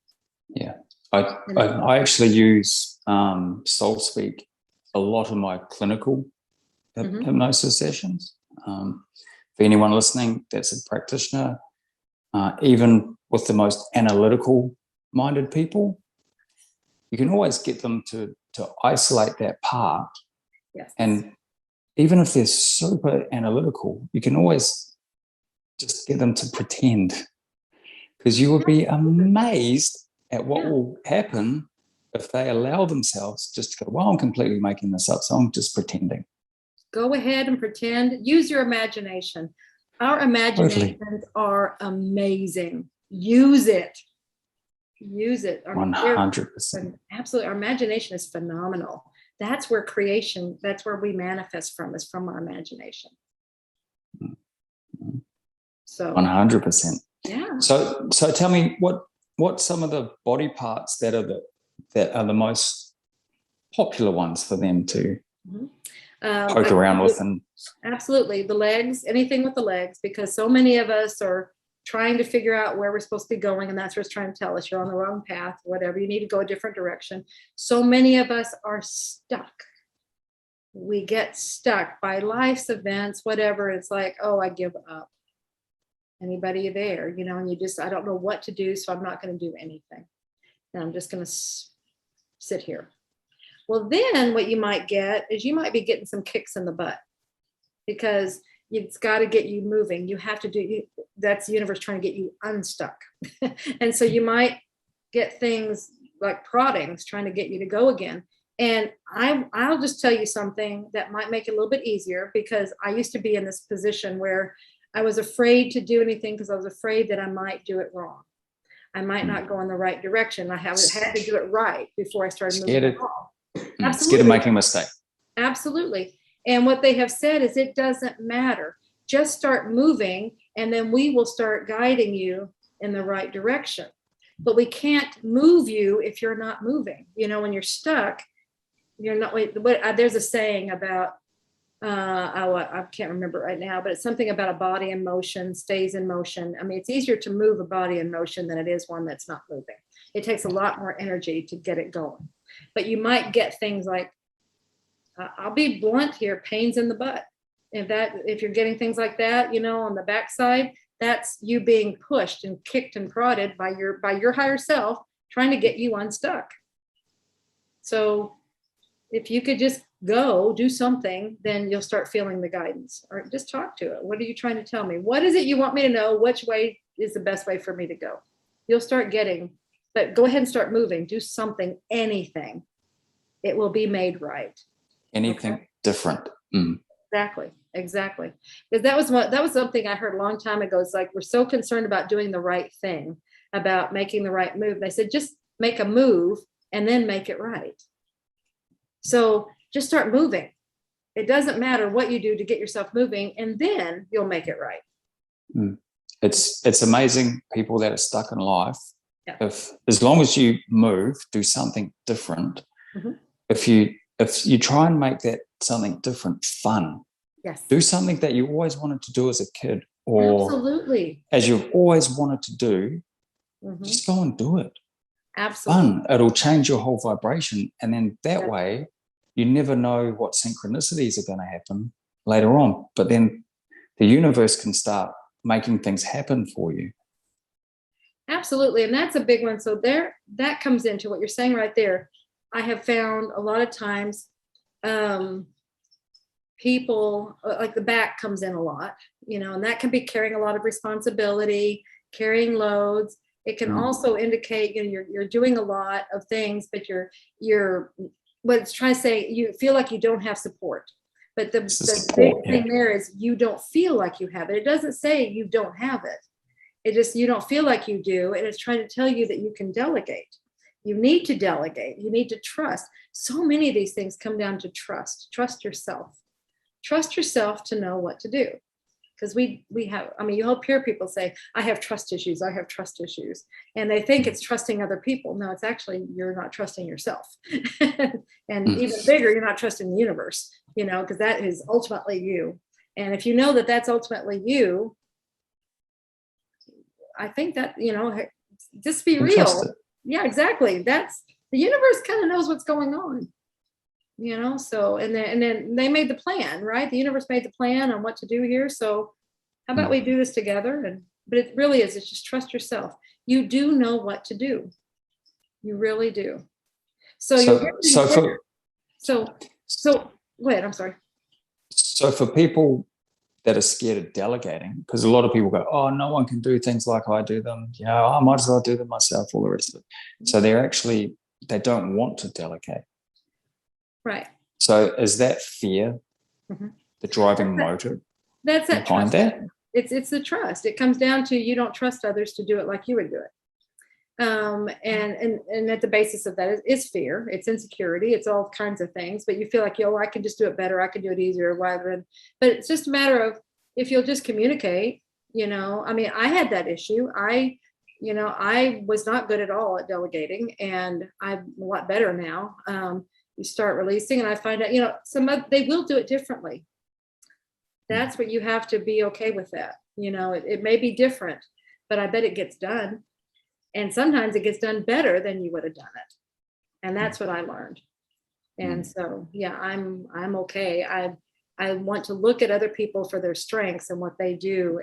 Speaker 2: Yeah.
Speaker 1: I actually use soul speak a lot in my clinical hypnosis sessions. For anyone listening that's a practitioner, even with the most analytical minded people, you can always get them to isolate that part.
Speaker 2: Yes.
Speaker 1: And even if they're super analytical, you can always just get them to pretend because you would be amazed at what
Speaker 2: Yeah.
Speaker 1: will happen if they allow themselves just to go, well, I'm completely making this up, so I'm just pretending.
Speaker 2: Go ahead and pretend. Use your imagination. Our
Speaker 1: Totally.
Speaker 2: imaginations are amazing. Use it. Use it.
Speaker 1: 100%.
Speaker 2: Absolutely. Our imagination is phenomenal. That's where creation, that's where we manifest from, is from our imagination. So
Speaker 1: 100%.
Speaker 2: yeah.
Speaker 1: So tell me, what some of the body parts that are the most popular ones for them to poke around with? And
Speaker 2: absolutely, the legs, anything with the legs, because so many of us are trying to figure out where we're supposed to be going, and that's what it's trying to tell us. You're on the wrong path, whatever. You need to go a different direction. So many of us are stuck. We get stuck by life's events, whatever. It's like, oh, I give up. Anybody there, you know, and you just, I don't know what to do, so I'm not going to do anything. And I'm just going to sit here. Well, then what you might get is you might be getting some kicks in the butt, because it's got to get you moving. You have to do, that's the universe trying to get you unstuck. And so you might get things like proddings trying to get you to go again. And I'll just tell you something that might make it a little bit easier, because I used to be in this position where I was afraid to do anything because I was afraid that I might do it wrong. I might not go in the right direction. I had to do it right before I started moving at all. Absolutely.
Speaker 1: Scared of making a mistake.
Speaker 2: Absolutely. And what they have said is it doesn't matter. Just start moving, and then we will start guiding you in the right direction. But we can't move you if you're not moving. You know, when you're stuck, you're not. There's a saying about, I can't remember right now, but it's something about a body in motion stays in motion. I mean, it's easier to move a body in motion than it is one that's not moving. It takes a lot more energy to get it going. But you might get things like, I'll be blunt here, pains in the butt. If you're getting things like that, you know, on the backside, that's you being pushed and kicked and prodded by your higher self, trying to get you unstuck. So if you could just go do something, then you'll start feeling the guidance, or just talk to it. What are you trying to tell me? What is it you want me to know? Which way is the best way for me to go? You'll start getting, but go ahead and start moving. Do something, anything. It will be made right.
Speaker 1: Anything different.
Speaker 2: Exactly. Because that was something I heard a long time ago. It's like, we're so concerned about doing the right thing, about making the right move. They said, just make a move and then make it right. So just start moving. It doesn't matter what you do to get yourself moving, and then you'll make it right.
Speaker 1: It's amazing, people that are stuck in life.
Speaker 2: Yeah.
Speaker 1: As long as you move, do something different. If you try and make that something different fun,
Speaker 2: yes,
Speaker 1: do something that you always wanted to do as a kid, or
Speaker 2: absolutely,
Speaker 1: as you've always wanted to do, just go and do it.
Speaker 2: Absolutely.
Speaker 1: Fun. It'll change your whole vibration, and then that way you never know what synchronicities are going to happen later on, but then the universe can start making things happen for you.
Speaker 2: Absolutely. And that's a big one. So that comes into what you're saying right there. I have found a lot of times people, like the back comes in a lot, you know, and that can be carrying a lot of responsibility, carrying loads. It can also indicate, you know, you're doing a lot of things, but you're what it's trying to say, you feel like you don't have support. But the big thing there is you don't feel like you have it. It doesn't say you don't have it. It just, you don't feel like you do. And it's trying to tell you that you can delegate. You need to delegate. You need to trust. So many of these things come down to trust. Trust yourself. Trust yourself to know what to do. Because we have, I mean, you'll hear people say, I have trust issues. I have trust issues. And they think it's trusting other people. No, it's actually, you're not trusting yourself. And even bigger, you're not trusting the universe, you know, because that is ultimately you. And if you know that that's ultimately you, I think that, you know, just be real. Yeah, exactly. That's the universe kind of knows what's going on, you know. So and then they made the plan, right? The universe made the plan on what to do here. So how about we do this together? But it really is, it's just trust yourself. You do know what to do. You really do. So go ahead, I'm sorry.
Speaker 1: So for people that are scared of delegating, because a lot of people go, oh, no one can do things like I do them. I might as well do them myself, all the rest of it. So they don't want to delegate.
Speaker 2: Right.
Speaker 1: So is that fear
Speaker 2: Mm-hmm.
Speaker 1: the driving motor
Speaker 2: That's that
Speaker 1: behind
Speaker 2: trust.
Speaker 1: that?
Speaker 2: It's the trust. It comes down to you don't trust others to do it like you would do it. And at the basis of that is fear. It's insecurity. It's all kinds of things. But you feel like, I can just do it better. I can do it easier. But it's just a matter of if you'll just communicate. I mean, I had that issue. I was not good at all at delegating, and I'm a lot better now. You start releasing, and I find out, they will do it differently. That's what you have to be okay with that. It may be different, but I bet it gets done. And sometimes it gets done better than you would have done it. And that's what I learned. And so, yeah, I'm okay. I want to look at other people for their strengths and what they do,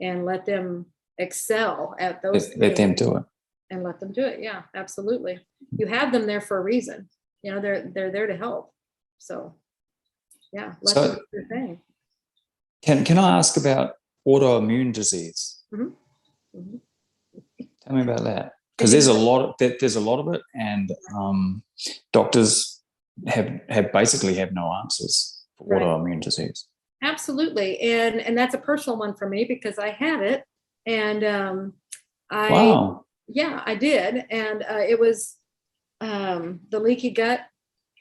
Speaker 2: and let them excel at those
Speaker 1: Let them do it.
Speaker 2: And let them do it. Yeah, absolutely. You have them there for a reason. They're there to help. So, yeah, let them do their thing.
Speaker 1: Can I ask about autoimmune disease?
Speaker 2: Mm-hmm. Mm-hmm.
Speaker 1: Tell me about that, because there's a lot of it, and doctors basically have no answers for autoimmune disease.
Speaker 2: Absolutely, and that's a personal one for me because I had it, and
Speaker 1: Wow.
Speaker 2: I did, and it was the leaky gut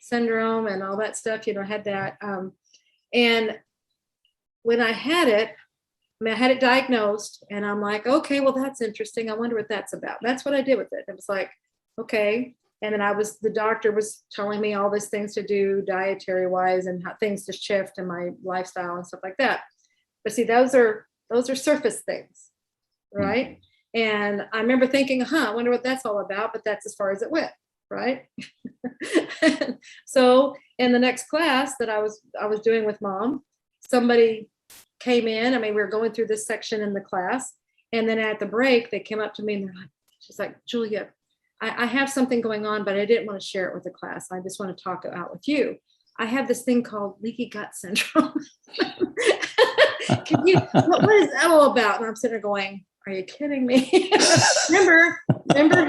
Speaker 2: syndrome and all that stuff. I had that, and when I had it. I had it diagnosed, and I'm like, okay, well, that's interesting. I wonder what that's about. That's what I did with it. It was like, okay. And then the doctor was telling me all these things to do dietary wise and how things to shift in my lifestyle and stuff like that. But see, those are surface things, right? Mm-hmm. And I remember thinking, I wonder what that's all about, but that's as far as it went, right? So in the next class that I was doing with Mom, somebody came in. I mean, we were going through this section in the class, and then at the break, they came up to me and she's like, Julia, I have something going on, but I didn't want to share it with the class. I just want to talk it out with you. I have this thing called leaky gut syndrome. What is that all about? And I'm sitting there going, are you kidding me? remember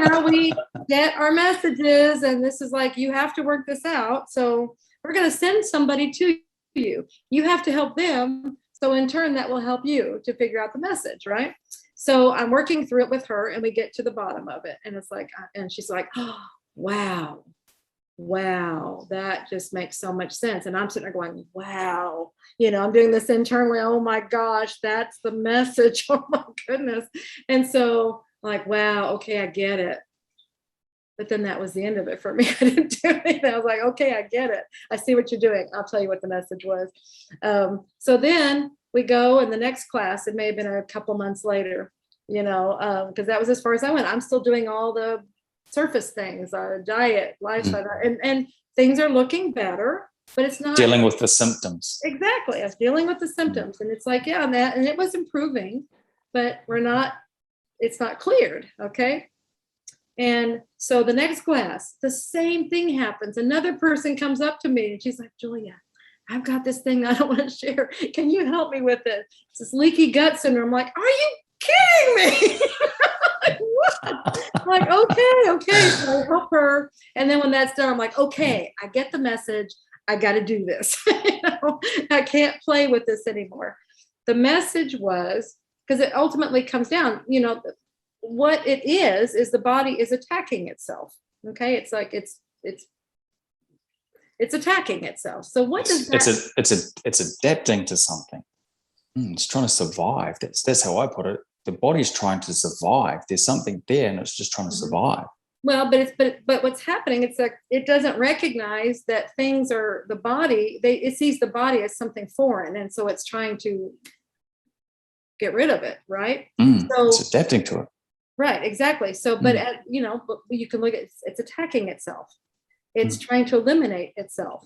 Speaker 2: how we get our messages, and this is like, you have to work this out. So we're going to send somebody to you. You have to help them. So in turn, that will help you to figure out the message, right? So I'm working through it with her, and we get to the bottom of it. And it's like, and she's like, oh, wow, that just makes so much sense. And I'm sitting there going, wow, I'm doing this internally. Oh my gosh, that's the message. Oh my goodness. And so like, wow, okay, I get it. But then that was the end of it for me. I didn't do anything. I was like, okay, I get it. I see what you're doing. I'll tell you what the message was. So then we go in the next class. It may have been a couple months later, because that was as far as I went. I'm still doing all the surface things, diet, lifestyle, and things are looking better, but it's not
Speaker 1: dealing with the symptoms.
Speaker 2: Exactly. I was dealing with the symptoms, and it's like, yeah, and it was improving, but it's not cleared. Okay. And so the next class, the same thing happens. Another person comes up to me and she's like, Julia, I've got this thing I don't want to share. Can you help me with it? It's this leaky gut syndrome. I'm like, are you kidding me? What? I'm like, okay. So I help her. And then when that's done, I'm like, okay, I get the message. I got to do this. I can't play with this anymore. The message was, because it ultimately comes down, what it is the body is attacking itself. Okay. It's like, it's attacking itself. So what does that?
Speaker 1: It's adapting to something. It's trying to survive. That's how I put it. The body's trying to survive. There's something there, and it's just trying to survive.
Speaker 2: Well, but what's happening? It's like it doesn't recognize that things are the body. It sees the body as something foreign, and so it's trying to get rid of it. Right. So
Speaker 1: it's adapting to it.
Speaker 2: Right. Exactly. So, but but you can look at it's attacking itself. It's trying to eliminate itself.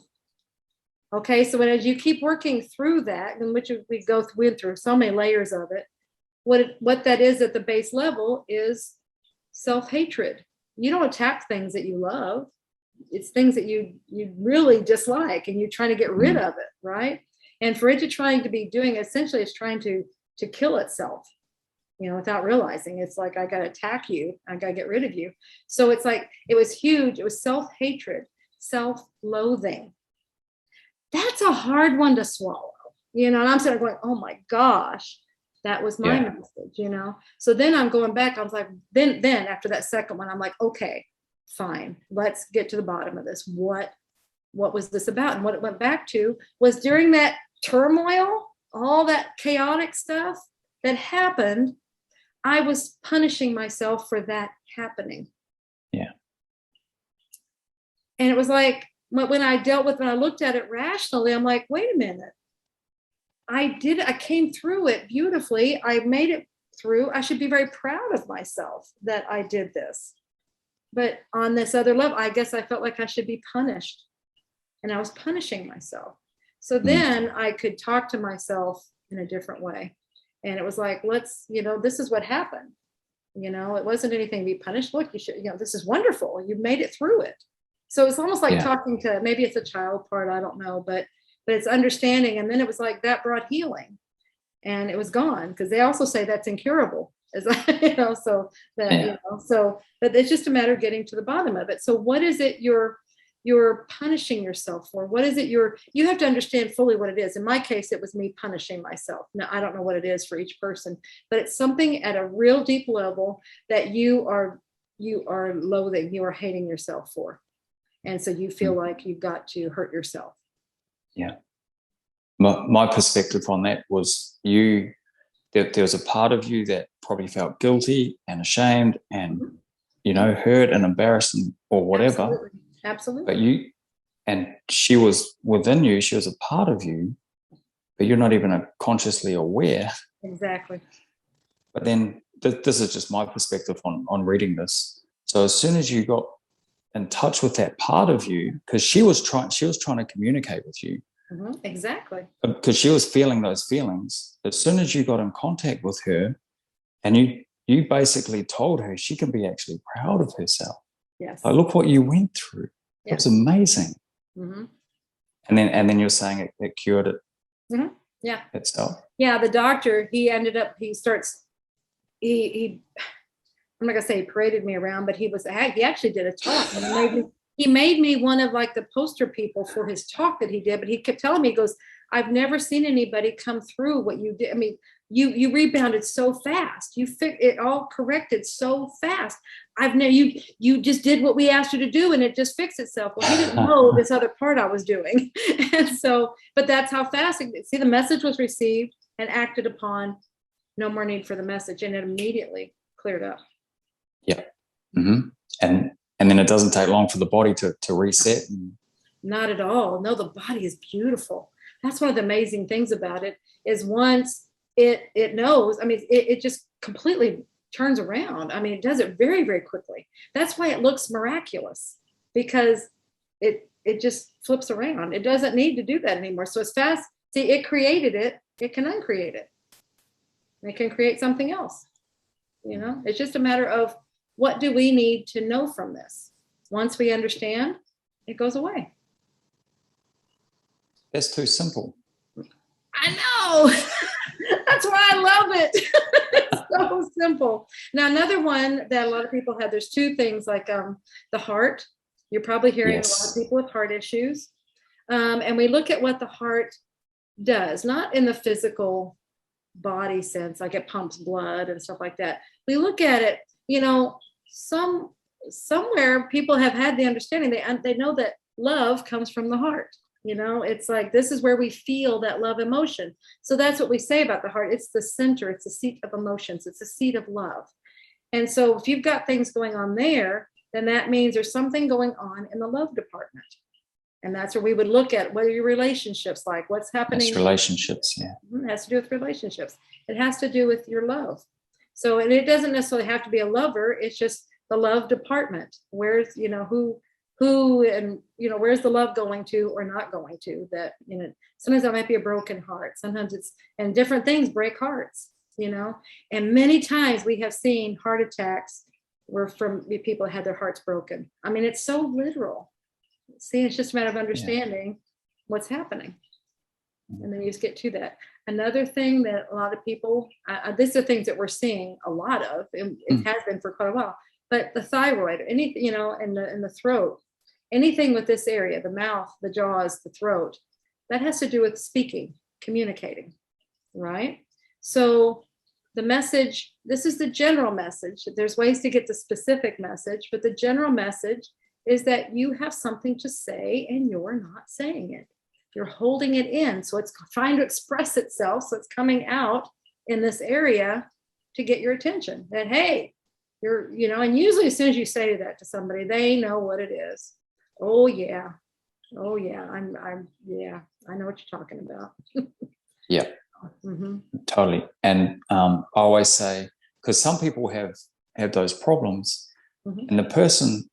Speaker 2: Okay. So as you keep working through that, in which we went through so many layers of it, what that is at the base level is self-hatred. You don't attack things that you love. It's things that you really dislike, and you're trying to get rid of it, right? And for it to trying to be doing, essentially it's trying to kill itself, without realizing. It's like, I got to attack you. I got to get rid of you. So it's like, it was huge. It was self-hatred, self-loathing. That's a hard one to swallow, and I'm sort of going, oh my gosh, that was my message, So then I'm going back. I was like, then after that second one, I'm like, okay, fine. Let's get to the bottom of this. What was this about? And what it went back to was during that turmoil, all that chaotic stuff that happened, I was punishing myself for that happening.
Speaker 1: Yeah.
Speaker 2: And it was like, when I looked at it rationally, I'm like, wait a minute. I came through it beautifully. I made it through. I should be very proud of myself that I did this. But on this other level, I guess I felt like I should be punished. And I was punishing myself. So then I could talk to myself in a different way. And it was like, this is what happened. It wasn't anything to be punished. Look, you should, this is wonderful. You made it through it. So it's almost like talking to, maybe it's a child part, I don't know, but it's understanding. And then it was like that brought healing, and it was gone, because they also say that's incurable, but it's just a matter of getting to the bottom of it. So what is it you're punishing yourself for? What is it you have to understand fully what it is. In my case, it was me punishing myself. Now, I don't know what it is for each person, but it's something at a real deep level that you are loathing, you are hating yourself for. And so you feel like you've got to hurt yourself.
Speaker 1: Yeah. My perspective on that was there was a part of you that probably felt guilty and ashamed and, hurt and embarrassed or whatever.
Speaker 2: Absolutely.
Speaker 1: But she was within you, she was a part of you, but you're not even consciously aware.
Speaker 2: Exactly.
Speaker 1: But then this is just my perspective on reading this. So as soon as you got in touch with that part of you, because she was trying to communicate with you.
Speaker 2: Exactly.
Speaker 1: Because she was feeling those feelings. As soon as you got in contact with her, and you basically told her she can be actually proud of herself.
Speaker 2: Yes.
Speaker 1: Like, look what you went through. It was amazing.
Speaker 2: Mm-hmm.
Speaker 1: And then you're saying it cured it.
Speaker 2: Mm-hmm. Yeah.
Speaker 1: Itself.
Speaker 2: Yeah. The doctor, he I'm not going to say he paraded me around, but he actually did a talk. And he made me one of like the poster people for his talk that he did. But he kept telling me, he goes, I've never seen anybody come through what you did. I mean, you rebounded so fast. It all corrected so fast. You just did what we asked you to do, and it just fixed itself. Well, he didn't know this other part I was doing. And so, but that's how fast see, the message was received and acted upon. No more need for the message, and it immediately cleared up.
Speaker 1: Yeah. Mm-hmm. And then it doesn't take long for the body to reset.
Speaker 2: Not at all. No, the body is beautiful. That's one of the amazing things about it, is once it knows, I mean, it just completely turns around. I mean, it does it very, very quickly. That's why it looks miraculous, because it just flips around. It doesn't need to do that anymore. So as fast, see, it created it, it can uncreate it. It can create something else. It's just a matter of, what do we need to know from this? Once we understand, it goes away.
Speaker 1: That's too simple.
Speaker 2: I know. That's why I love it. It's so simple. Now, another one that a lot of people have, there's two things, like the heart. You're probably hearing a lot of people with heart issues. And we look at what the heart does, not in the physical body sense, like it pumps blood and stuff like that. We look at it, somewhere people have had the understanding, they know that love comes from the heart. It's like, this is where we feel that love emotion. So that's what we say about the heart. It's the center, it's the seat of emotions, it's the seat of love. And so if you've got things going on there, then that means there's something going on in the love department. And that's where we would look at, what are your relationships like? What's happening?
Speaker 1: It's relationships, yeah.
Speaker 2: It has to do with relationships. It has to do with your love. So, and it doesn't necessarily have to be a lover. It's just the love department. Where's, who, and, where's the love going to or not going to? That, sometimes that might be a broken heart. Sometimes and different things break hearts, and many times we have seen heart attacks were from people that had their hearts broken. I mean, it's so literal. See, it's just a matter of understanding what's happening. And then you just get to that. Another thing that a lot of people, these are things that we're seeing a lot of, and it has been for quite a while, but the thyroid, anything, you know, in the throat, anything with this area, the mouth, the jaws, the throat, that has to do with speaking, communicating, right? So the message, this is the general message. There's ways to get the specific message, but the general message is that you have something to say and you're not saying it. You're holding it in. So it's trying to express itself. So it's coming out in this area to get your attention that, hey, you're, you know, and usually as soon as you say that to somebody, they know what it is. Oh yeah. Oh yeah. Yeah, I know what you're talking about.
Speaker 1: Yeah, totally. And I always say, because some people have those problems, and the person,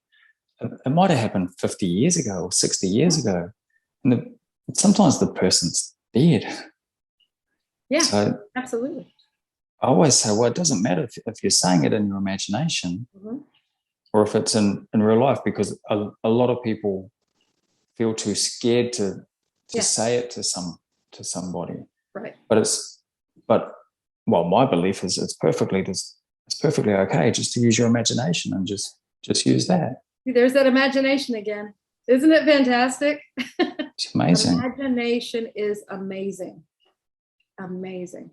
Speaker 1: it might have happened 50 years ago or 60 years ago, and sometimes the person's dead.
Speaker 2: Yeah,
Speaker 1: so
Speaker 2: absolutely.
Speaker 1: I always say, well, it doesn't matter if you're saying it in your imagination or if it's in real life, because a lot of people feel too scared to say it to somebody.
Speaker 2: Right.
Speaker 1: But my belief is it's perfectly okay just to use your imagination and just use that.
Speaker 2: There's that imagination again. Isn't it fantastic?
Speaker 1: It's amazing.
Speaker 2: Imagination is amazing. Amazing.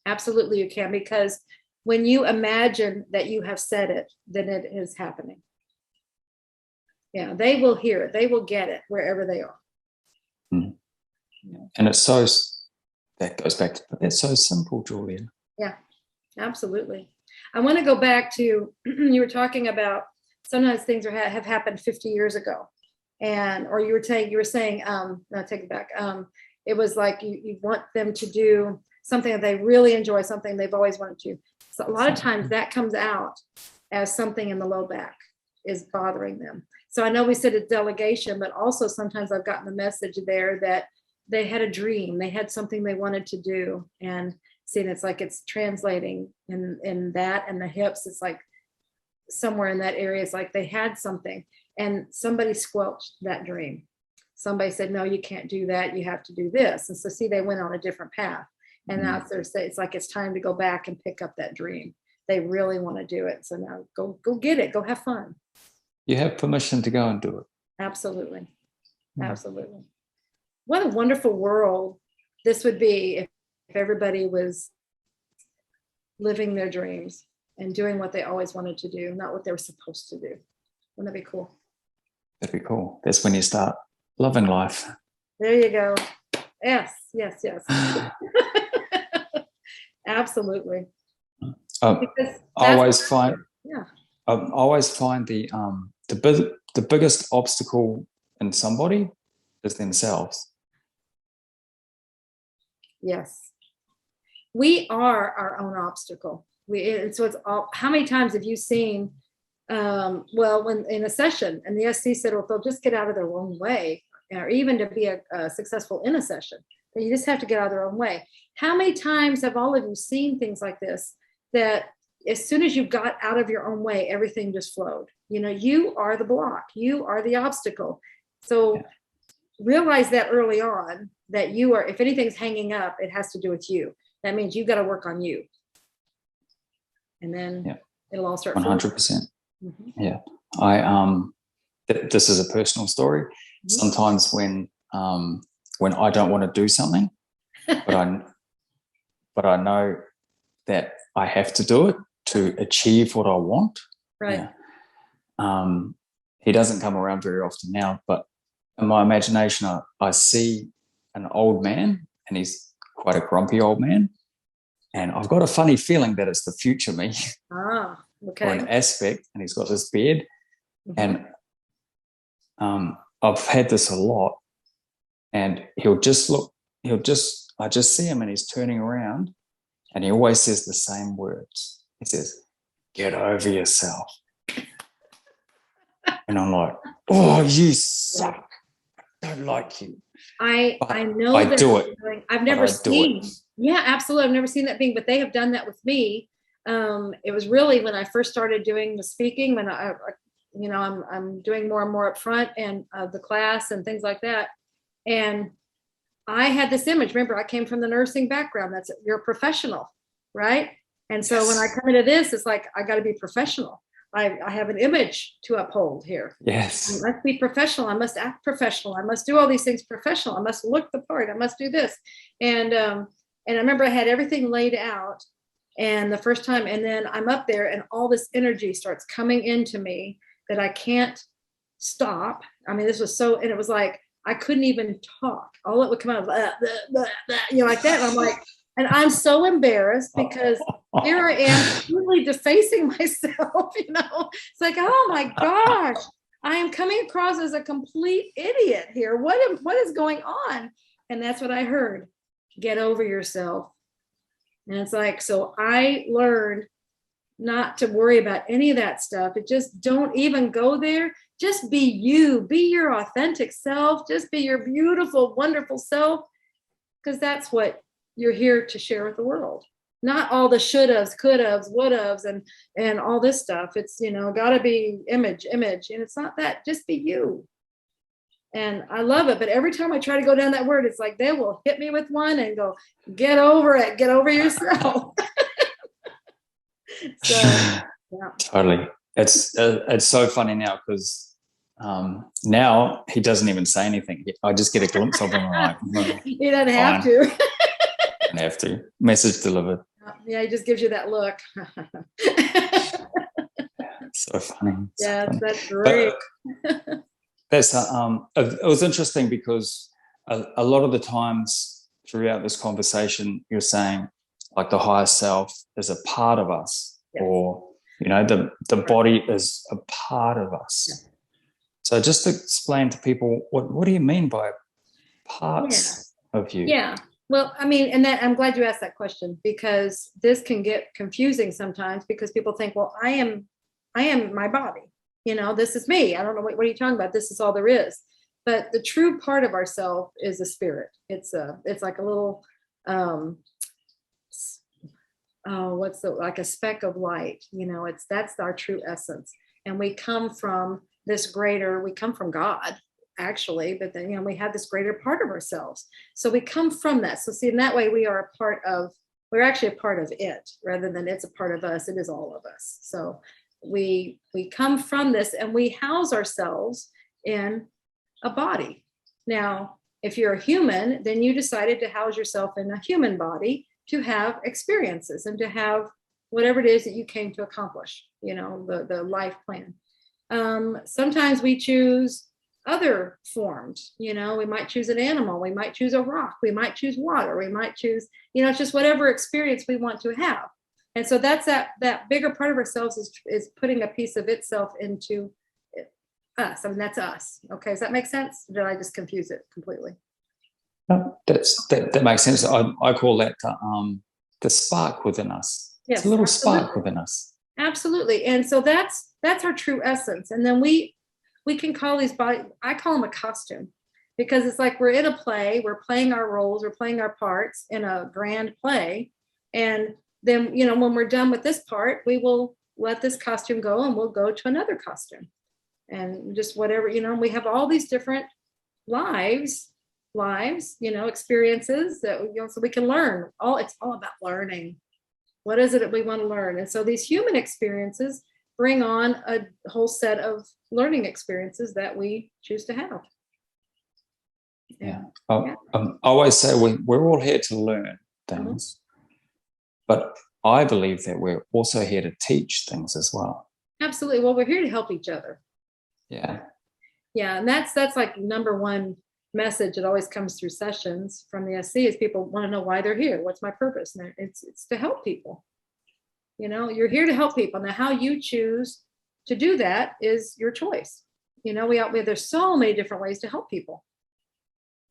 Speaker 2: Absolutely you can, because when you imagine that you have said it, then it is happening. Yeah, they will hear it. They will get it wherever they are.
Speaker 1: And it's that goes back to, that's so simple, Julia.
Speaker 2: Yeah, absolutely. I want to go back to, you were talking about sometimes things have happened 50 years ago. Or you were saying, no, take it back. It was like you want them to do something that they really enjoy, something they've always wanted to. So a lot of times that comes out as something in the low back is bothering them. So I know we said it's delegation, but also sometimes I've gotten the message there that they had a dream, they had something they wanted to do, and seeing it's like it's translating in that, and the hips, it's like somewhere in that area, it's like they had something and somebody squelched that dream. Somebody said, no, you can't do that, you have to do this. And so see, they went on a different path, and now it's like it's time to go back and pick up that dream. They really want to do it, so now go get it, go have fun.
Speaker 1: You have permission to go and do it.
Speaker 2: Absolutely. Absolutely. What a wonderful world this would be if everybody was living their dreams and doing what they always wanted to do, not what they were supposed to do. Wouldn't that be cool?
Speaker 1: That'd be cool. That's when you start loving life.
Speaker 2: There you go. Yes. Absolutely.
Speaker 1: I always find the biggest obstacle in somebody is themselves.
Speaker 2: Yes. We are our own obstacle. How many times have you seen, when in a session and the SC said, well, if they'll just get out of their own way, or even to be successful in a session, that you just have to get out of their own way. How many times have all of you seen things like this, that as soon as you got out of your own way, everything just flowed? You know, you are the block, you are the obstacle. So realize that early on, that you are, if anything's hanging up, it has to do with you. That means you've got to work on you. And then it'll all start
Speaker 1: 100%. Yeah. This is a personal story. Sometimes when I don't want to do something, but I know that I have to do it to achieve what I want.
Speaker 2: Right.
Speaker 1: Yeah. He doesn't come around very often now, but in my imagination, I see an old man, and he's quite a grumpy old man. And I've got a funny feeling that it's the future me. Or an aspect, and he's got this beard. And I've had this a lot. And I just see him, and he's turning around, and he always says the same words. He says, "Get over yourself." And I'm like, "Oh, you suck. I don't like you."
Speaker 2: I know
Speaker 1: I do it.
Speaker 2: I've never seen. Yeah, absolutely. I've never seen that being, but they have done that with me. It was really when I first started doing the speaking, when I'm doing more and more up front and the class and things like that. And I had this image. Remember, I came from the nursing background. You're a professional, right? And so when I come into this, it's like, I got to be professional. I have an image to uphold here.
Speaker 1: Yes.
Speaker 2: I must be professional. I must act professional. I must do all these things professional. I must look the part. I must do this. And I remember I had everything laid out. And the first time, and then I'm up there and all this energy starts coming into me that I can't stop. I mean, this was so, and it was like, I couldn't even talk. All that would come out, blah, blah, blah, blah, like that. And I'm like, and I'm so embarrassed because here I am completely defacing myself, It's like, oh my gosh, I am coming across as a complete idiot here. What is going on? And that's what I heard. Get over yourself. And it's like, so I learned not to worry about any of that stuff. It just don't even go there. Just be you, be your authentic self, just be your beautiful, wonderful self, because that's what you're here to share with the world. Not all the should haves, could haves, would haves, and all this stuff. It's, gotta be image. And it's not that, just be you. And I love it. But every time I try to go down that word, it's like they will hit me with one and go, get over it, get over yourself. So, yeah.
Speaker 1: Totally. It's so funny now because now he doesn't even say anything. I just get a glimpse of him. I'm like,
Speaker 2: he doesn't have to.
Speaker 1: Don't have to. Message delivered.
Speaker 2: Yeah, he just gives you that look.
Speaker 1: So funny.
Speaker 2: Yeah, so that's great.
Speaker 1: That's it was interesting because a lot of the times throughout this conversation, you're saying like the higher self is a part of us, yes. Or the body is a part of us. Yeah. So just to explain to people, what do you mean by parts of you? Yeah.
Speaker 2: Well, I mean, and that I'm glad you asked that question because this can get confusing sometimes because people think, well, I am my body. This is me. I don't know what are you talking about? This is all there is. But the true part of ourself is a spirit. It's like a little like a speck of light. That's our true essence. And we come from we come from God, actually, but then we have this greater part of ourselves. So we come from that. So see, in that way we're actually a part of it rather than it's a part of us. It is all of us. So we come from this and we house ourselves in a body. Now, if you're a human, then you decided to house yourself in a human body to have experiences and to have whatever it is that you came to accomplish, the life plan. Sometimes we choose other forms, we might choose an animal, we might choose a rock, we might choose water, we might choose, it's just whatever experience we want to have. And so that's that bigger part of ourselves is putting a piece of itself into us. I mean, that's us. Okay, does that make sense? Or did I just confuse it completely?
Speaker 1: No, that makes sense. I call that the spark within us. Yes, it's a little spark within us.
Speaker 2: Absolutely. And so that's our true essence. And then we can call these bodies, I call them a costume, because it's like we're in a play, we're playing our roles, we're playing our parts in a grand play. And then, when we're done with this part, we will let this costume go and we'll go to another costume. And just whatever, we have all these different lives, experiences that, so we can learn. It's all about learning. What is it that we want to learn? And so these human experiences bring on a whole set of learning experiences that we choose to have.
Speaker 1: Yeah. I always say we're all here to learn things. But I believe that we're also here to teach things as well.
Speaker 2: Absolutely. Well, we're here to help each other.
Speaker 1: Yeah.
Speaker 2: Yeah. And that's like number one message that always comes through sessions from the SC is people want to know why they're here. What's my purpose? And it's to help people. You're here to help people. Now, how you choose to do that is your choice. There's so many different ways to help people.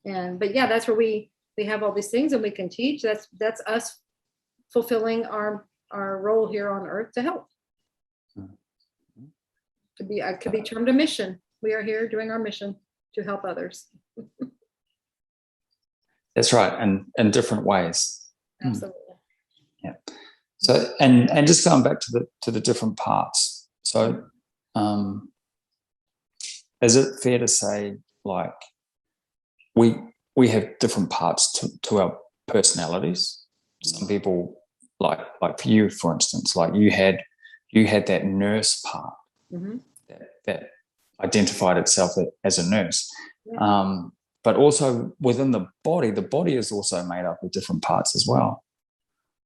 Speaker 2: But yeah, that's where we have all these things and we can teach. That's us fulfilling our role here on earth to help. Could be termed a mission. We are here doing our mission to help others.
Speaker 1: That's right, and in different ways.
Speaker 2: Absolutely.
Speaker 1: Yeah. So and just going back to the different parts. So is it fair to say like we we have different parts to our personalities. Some people, like for you, for instance, like you had that nurse part that identified itself as a nurse.
Speaker 2: Yeah.
Speaker 1: But also within the body is also made up of different parts as well.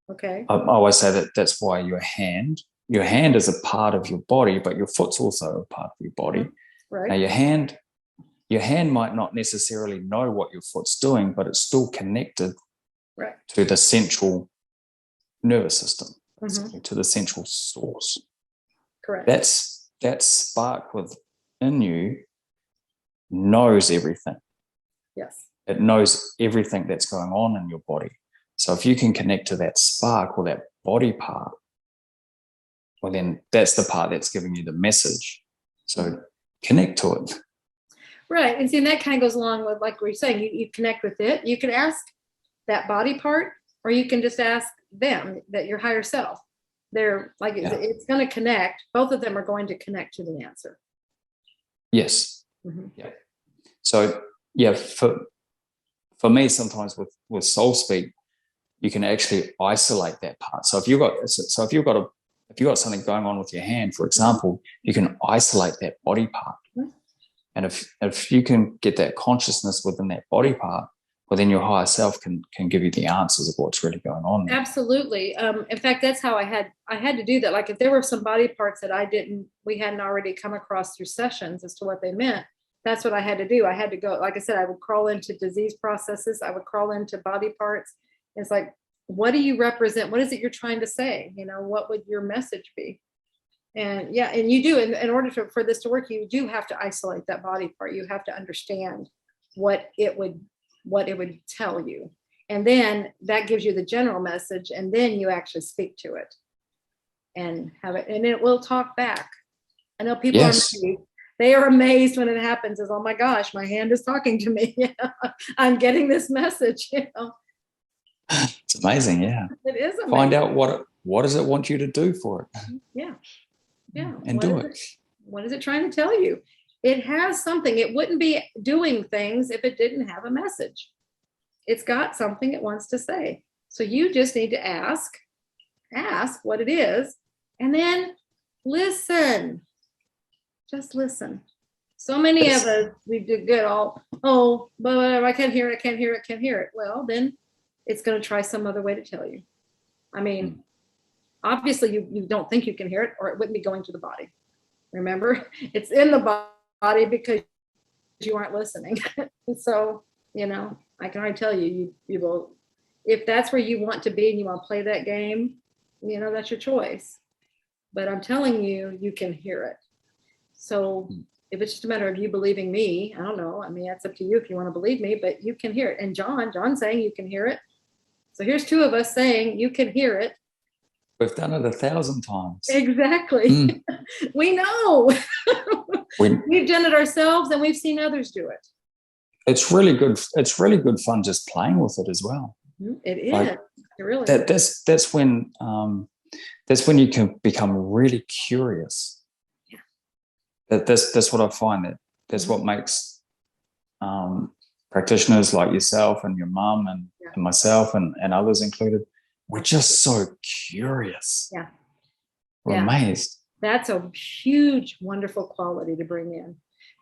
Speaker 2: Okay.
Speaker 1: I always say that's why your hand is a part of your body, but your foot's also a part of your body.
Speaker 2: Right.
Speaker 1: Now your hand might not necessarily know what your foot's doing, but it's still connected to the central nervous system, to the central source.
Speaker 2: Correct.
Speaker 1: That spark within you knows everything.
Speaker 2: Yes.
Speaker 1: It knows everything that's going on in your body. So if you can connect to that spark or that body part, well, then that's the part that's giving you the message. So connect to it.
Speaker 2: Right. And see, and that kind of goes along with, like we're saying, you connect with it. You can ask that body part, or you can just ask them, that your higher self. They're like, it's going to connect. Both of them are going to connect to the answer.
Speaker 1: Yes. Yeah. So yeah, for me, sometimes with soul speak, you can actually isolate that part. So if you've got something going on with your hand, for example, you can isolate that body part. And if you can get that consciousness within that body part, well, then your higher self can give you the answers of what's really going on there.
Speaker 2: Absolutely. In fact, that's how I had to do that. Like if there were some body parts that we hadn't already come across through sessions as to what they meant, that's what I had to do. I had to go, like I said, I would crawl into disease processes. I would crawl into body parts. It's like, what do you represent? What is it you're trying to say? What would your message be? And yeah, and you do, in order for this to work, you do have to isolate that body part. You have to understand what it would tell you. And then that gives you the general message, and then you actually speak to it and have it, and it will talk back. I know people they are amazed when it happens, as, oh my gosh, my hand is talking to me. I'm getting this message.
Speaker 1: It's amazing. Yeah.
Speaker 2: It is amazing.
Speaker 1: Find out what does it want you to do for it.
Speaker 2: Yeah.
Speaker 1: And do it.
Speaker 2: What is it trying to tell you? It has something. It wouldn't be doing things if it didn't have a message. It's got something it wants to say. So you just need to ask what it is, and then listen. Just listen. So many of us, we do good but I can't hear it. Well, then it's going to try some other way to tell you. I mean, obviously you don't think you can hear it, or it wouldn't be going to the body. Remember, it's in the body because you aren't listening. So, I can already tell you will, if that's where you want to be and you want to play that game, that's your choice. But I'm telling you, you can hear it. So if it's just a matter of you believing me, I don't know. I mean, that's up to you if you want to believe me, but you can hear it. And John's saying you can hear it. So here's two of us saying you can hear it.
Speaker 1: We've done it 1,000 times.
Speaker 2: Exactly. We know. We've done it ourselves, and we've seen others do it.
Speaker 1: It's really good. It's really good fun just playing with it as well.
Speaker 2: It is. It really
Speaker 1: is. That's when you can become really curious. Yeah. That's what I find. That's what makes practitioners like yourself and your mum and myself and others included, we're just so curious.
Speaker 2: Yeah.
Speaker 1: We're amazed.
Speaker 2: That's a huge, wonderful quality to bring in,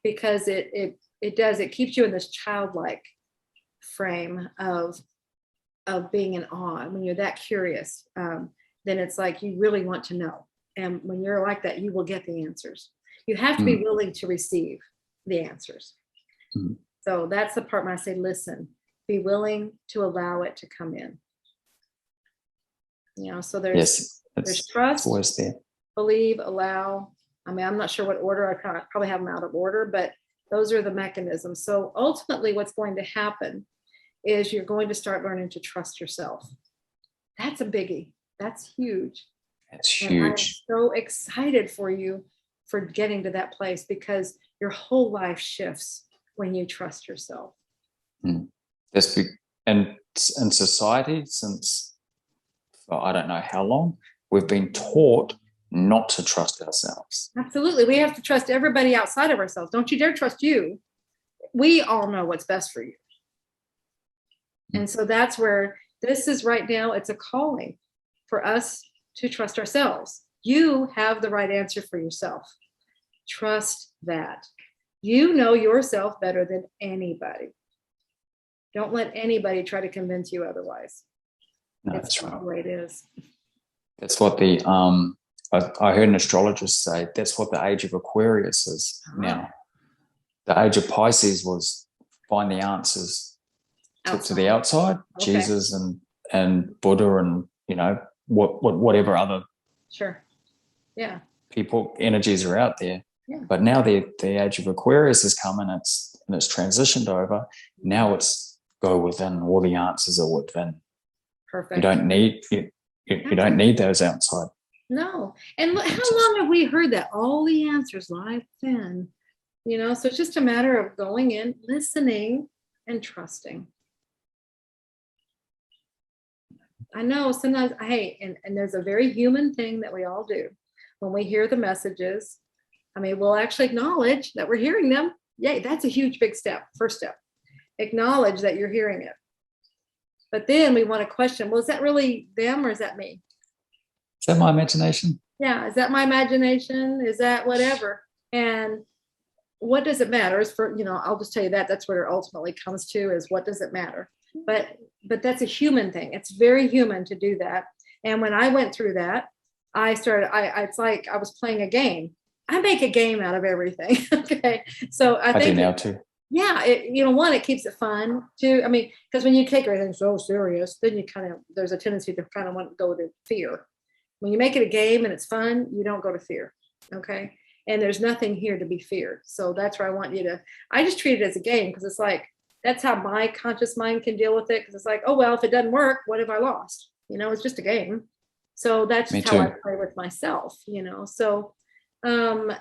Speaker 2: because it keeps you in this childlike frame of being in awe. When you're that curious, then it's like you really want to know. And when you're like that, you will get the answers. You have to be willing to receive the answers. So that's the part when I say listen, be willing to allow it to come in. So there's trust,
Speaker 1: always there.
Speaker 2: Believe, allow. I mean, I'm not sure what order. I probably have them out of order, but those are the mechanisms. So ultimately what's going to happen is you're going to start learning to trust yourself. That's a biggie. That's huge.
Speaker 1: That's huge.
Speaker 2: I'm so excited for you for getting to that place, because your whole life shifts when you trust yourself.
Speaker 1: And in society, since I don't know how long, we've been taught not to trust ourselves.
Speaker 2: Absolutely. We have to trust everybody outside of ourselves. Don't you dare trust you. We all know what's best for you. And so that's where this is right now. It's a calling for us to trust ourselves. You have the right answer for yourself. Trust that. You know yourself better than anybody. Don't let anybody try to convince you otherwise.
Speaker 1: No,
Speaker 2: It's
Speaker 1: that's right.
Speaker 2: the way it is.
Speaker 1: That's what the I heard an astrologist say. That's what the age of Aquarius is now. The age of Pisces was find the answers to the outside,
Speaker 2: Okay.
Speaker 1: Jesus and Buddha, and whatever other people energies are out there.
Speaker 2: Yeah.
Speaker 1: But now the age of Aquarius has come, and it's transitioned over. Now it's go within. All the answers are within.
Speaker 2: Perfect.
Speaker 1: You don't need those outside.
Speaker 2: No. And how long have we heard that? All the answers lie within. So it's just a matter of going in, listening, and trusting. I know sometimes, and there's a very human thing that we all do. When we hear the messages, we'll actually acknowledge that we're hearing them. Yay, that's a huge, big step. First step. Acknowledge that you're hearing it. But then we want to question, well, is that really them or is that me?
Speaker 1: Is that my imagination?
Speaker 2: Yeah, is that my imagination? Is that whatever? And what does it matter? Is for, I'll just tell you that's what it ultimately comes to, is what does it matter? But that's a human thing. It's very human to do that. And when I went through that, it's like I was playing a game. I make a game out of everything. Okay. So I think
Speaker 1: do now too.
Speaker 2: Yeah. It keeps it fun too. Because when you take everything so serious, then there's a tendency to kind of want to go to fear. When you make it a game and it's fun, you don't go to fear. Okay. And there's nothing here to be feared. So that's where I want you to, I just treat it as a game, because it's like, that's how my conscious mind can deal with it. Because it's like, oh, well, if it doesn't work, what have I lost? It's just a game. So that's just how I play with myself, So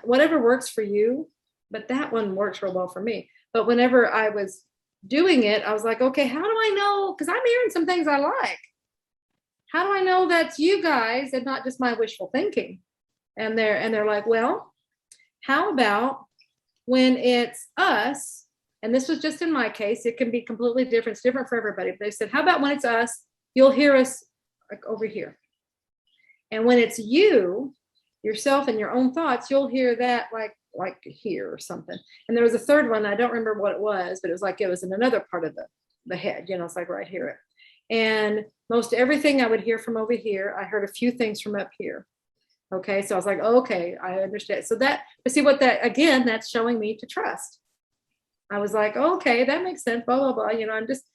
Speaker 2: whatever works for you, but that one works real well for me. But whenever I was doing it, I was like, okay, how do I know? Because I'm hearing some things I like. How do I know that's you guys and not just my wishful thinking? And they're like, well, how about when it's us? And this was just in my case, it can be completely different. It's different for everybody. But they said, how about when it's us, you'll hear us like over here. And when it's you, yourself and your own thoughts, you'll hear that like here or something. And there was a third one. I don't remember what it was, but it was in another part of the head, it's like right here. And most everything I would hear from over here, I heard a few things from up here. Okay. So I was like, okay, I understand. So but see what again, that's showing me to trust. I was like, okay, that makes sense, blah, blah, blah. I'm just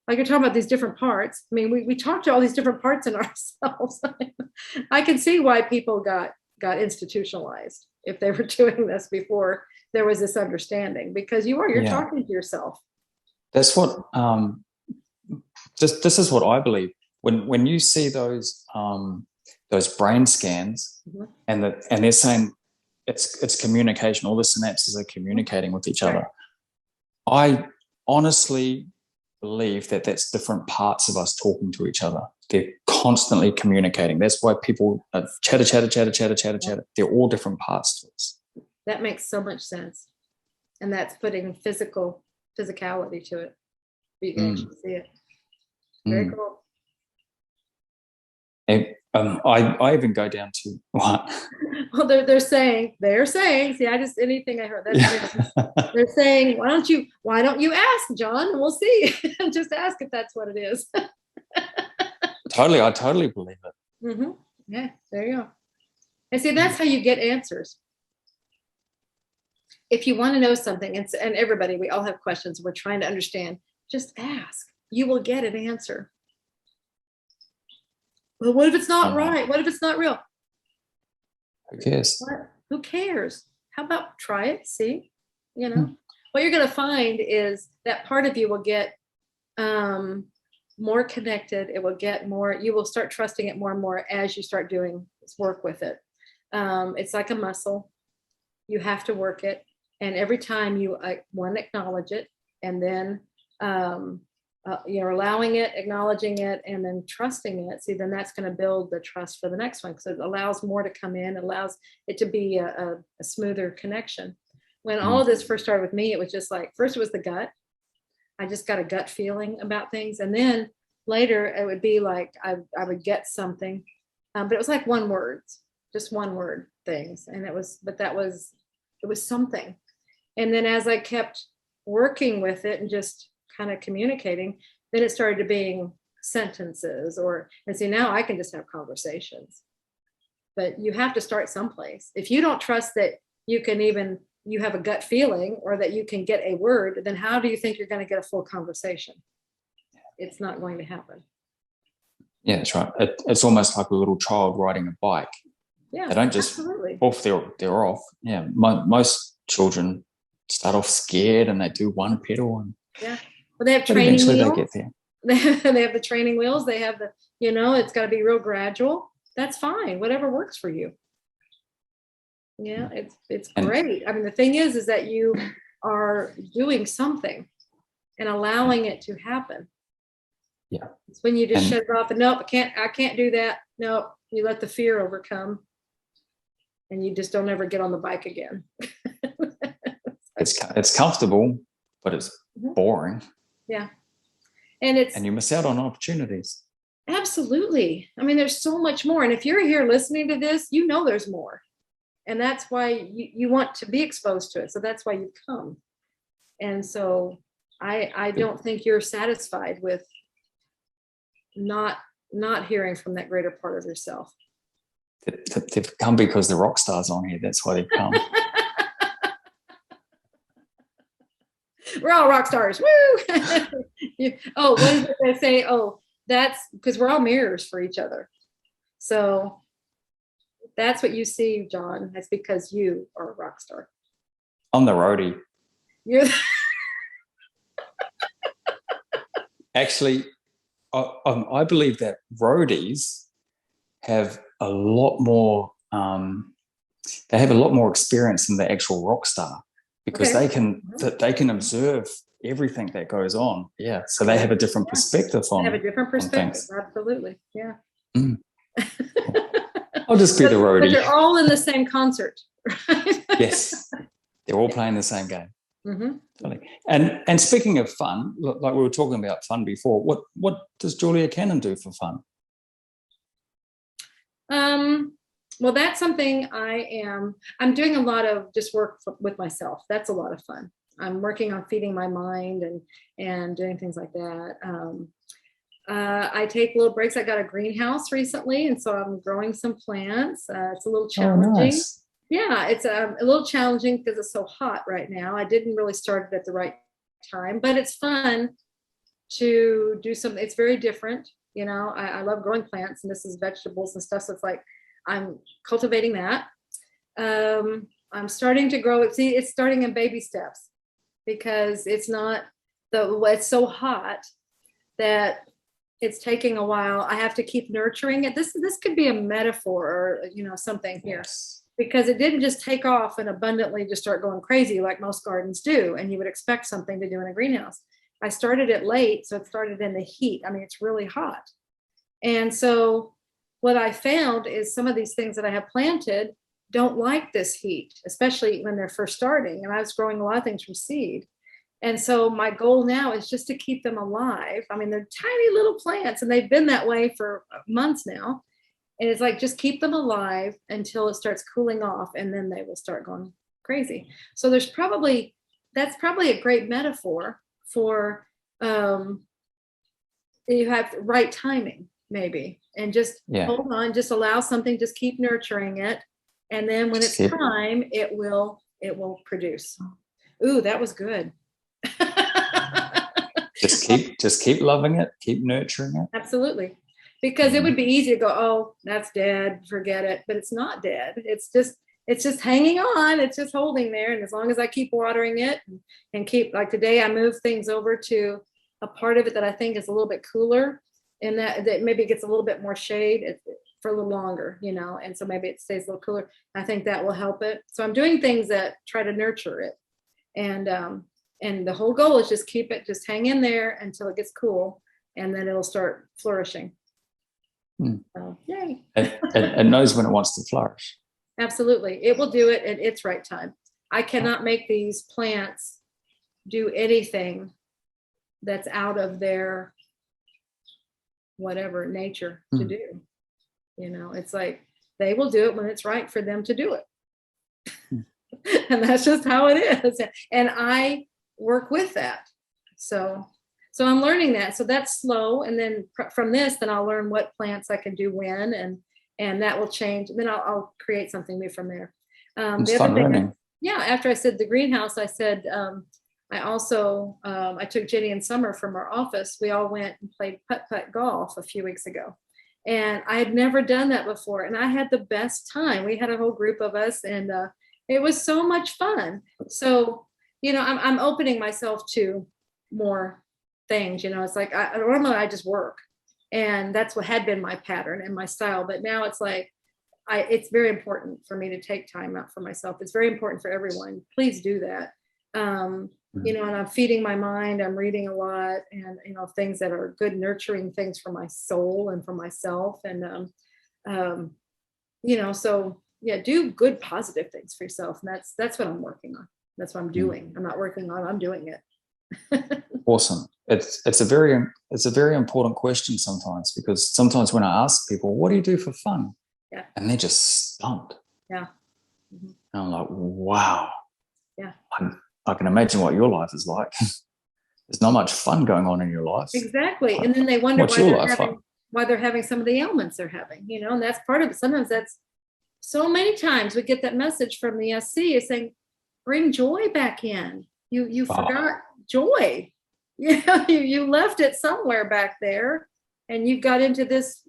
Speaker 2: like, you're talking about these different parts. We talk to all these different parts in ourselves. I can see why people got institutionalized if they were doing this before there was this understanding, because you're talking to yourself.
Speaker 1: That's what, this is what I believe. When you see those brain scans,
Speaker 2: mm-hmm.
Speaker 1: and they're saying it's communication, all the synapses are communicating with each other. I honestly believe that that's different parts of us talking to each other. They're constantly communicating. That's why people chatter. They're all different parts to us.
Speaker 2: That makes so much sense. And that's putting physicality to it. You can actually see it. Very cool.
Speaker 1: And, I even go down to what?
Speaker 2: Well, they're saying, see, anything I heard, they're saying, why don't you ask, John, and we'll see. Just ask if that's what it is.
Speaker 1: I totally believe it.
Speaker 2: Mm-hmm. Yeah, there you go. And see, that's how you get answers. If you want to know something, and everybody, we all have questions, we're trying to understand, just ask. You will get an answer. Well, what if it's not right? What if it's not real?
Speaker 1: Who cares?
Speaker 2: Who cares? How about try it? See, what you're going to find is that part of you will get more connected. It will get more, you will start trusting it more and more as you start doing work with it. It's like a muscle. You have to work it. And every time you acknowledge it, and then you're allowing it, acknowledging it, and then trusting it. See, then that's going to build the trust for the next one, because it allows more to come in, allows it to be a smoother connection. When all of this first started with me, it was just like, first it was the gut. I just got a gut feeling about things. And then later it would be like I would get something, but it was like one word, just one word things. And it was something. And then as I kept working with it and just kind of communicating, then it started to being sentences and see, now I can just have conversations. But you have to start someplace. If you don't trust that you have a gut feeling or that you can get a word, then how do you think you're going to get a full conversation? It's not going to happen.
Speaker 1: Yeah, that's right. It's almost like a little child riding a bike.
Speaker 2: Yeah,
Speaker 1: they don't just
Speaker 2: absolutely.
Speaker 1: off. They're off. Yeah, most children start off scared and they do one pedal and
Speaker 2: well, they have training wheels.
Speaker 1: Eventually they get there.
Speaker 2: They have the training wheels. They have the, it's got to be real gradual. That's fine. Whatever works for you. Yeah, it's great. I mean, the thing is that you are doing something and allowing it to happen.
Speaker 1: Yeah.
Speaker 2: It's when you just shut it off and nope, I can't do that. Nope. You let the fear overcome and you just don't ever get on the bike again.
Speaker 1: It's comfortable, but it's boring.
Speaker 2: Yeah. And
Speaker 1: you miss out on opportunities.
Speaker 2: Absolutely. I mean, there's so much more. And if you're here listening to this, there's more. And that's why you want to be exposed to it. So that's why you come. And so I don't think you're satisfied with not hearing from that greater part of yourself.
Speaker 1: They've come because the rock stars on here. That's why they've come.
Speaker 2: We're all rock stars. Woo! Oh, what is it they say? Oh, that's because we're all mirrors for each other. So that's what you see, John. That's because you are a rock star.
Speaker 1: I'm the roadie.
Speaker 2: You're
Speaker 1: Actually, I believe that roadies have a lot more. They have a lot more experience than the actual rock star because they can observe everything that goes on. Yeah, so they have a different perspective on.
Speaker 2: They have a different perspective. Absolutely, yeah.
Speaker 1: Mm. I'll just be the roadie.
Speaker 2: But they're all in the same concert, right?
Speaker 1: Yes, they're all playing the same game.
Speaker 2: Mm-hmm.
Speaker 1: And speaking of fun, like we were talking about fun before, what does Julia Cannon do for fun?
Speaker 2: Well, that's something I'm doing a lot of just work with myself. That's a lot of fun. I'm working on feeding my mind and doing things like that. I take little breaks. I got a greenhouse recently, and so I'm growing some plants. It's a little challenging.
Speaker 1: Oh, nice.
Speaker 2: Yeah, it's a little challenging because it's so hot right now. I didn't really start it at the right time, but it's fun to do something. It's very different. I love growing plants, and this is vegetables and stuff. So it's like I'm cultivating that. I'm starting to grow it. See, it's starting in baby steps because it's so hot that it's taking a while. I have to keep nurturing it. This could be a metaphor or something here.
Speaker 1: Yes.
Speaker 2: Because it didn't just take off and abundantly just start going crazy like most gardens do, and you would expect something to do in a greenhouse. I started it late, so it started in the heat. I mean, it's really hot. And so what I found is some of these things that I have planted don't like this heat, especially when they're first starting. And I was growing a lot of things from seed. And so my goal now is just to keep them alive. I mean, they're tiny little plants, and they've been that way for months now. And it's like, just keep them alive until it starts cooling off, and then they will start going crazy. So that's probably a great metaphor for you have right timing, maybe, and just hold on, just allow something, just keep nurturing it. And then when it's time, it will produce. Ooh, that was good.
Speaker 1: just keep loving it, keep nurturing it.
Speaker 2: Absolutely. Because it would be easy to go, oh, that's dead, forget it. But it's not dead. It's just hanging on. It's just holding there. And as long as I keep watering it and keep, like today, I moved things over to a part of it that I think is a little bit cooler, and that maybe gets a little bit more shade for a little longer, and so maybe it stays a little cooler. I think that will help it. So I'm doing things that try to nurture it. And the whole goal is just just hang in there until it gets cool, and then it'll start flourishing. So, yay.
Speaker 1: It knows when it wants to flourish.
Speaker 2: Absolutely. It will do it at its right time. I cannot make these plants do anything that's out of their whatever nature to do. You know, it's like they will do it when it's right for them to do it. And that's just how it is. And I work with that. So I'm learning that. So that's slow. And then from this, then I'll learn what plants I can do when, and that will change. And then I'll create something new from there.
Speaker 1: It's fun learning.
Speaker 2: Yeah. After I said the greenhouse, I said, I also, I took Jenny and Summer from our office. We all went and played putt-putt golf a few weeks ago. And I had never done that before. And I had the best time. We had a whole group of us, and it was so much fun. So, you know, I'm opening myself to more things. You know, it's like normally I just work, and that's what had been my pattern and my style. But now it's like it's very important for me to take time out for myself. It's very important for everyone. Please do that. You know, and I'm feeding my mind. I'm reading a lot, and you know, things that are good, nurturing things for my soul and for myself. And you know, so yeah, do good, positive things for yourself. And that's what I'm working on. That's what I'm doing. I'm not working on. I'm doing it.
Speaker 1: Awesome. It's a very important question sometimes, because sometimes when I ask people, what do you do for fun?
Speaker 2: Yeah.
Speaker 1: And they're just stumped.
Speaker 2: Yeah. Mm-hmm.
Speaker 1: And I'm like, wow.
Speaker 2: Yeah.
Speaker 1: I can imagine what your life is like. There's not much fun going on in your life.
Speaker 2: Exactly. And then they wonder
Speaker 1: why
Speaker 2: why they're having some of the ailments they're having, you know, and that's part of it. Sometimes that's so many times we get that message from the SC is saying, bring joy back in. You forgot joy. You know, you left it somewhere back there, and you got into this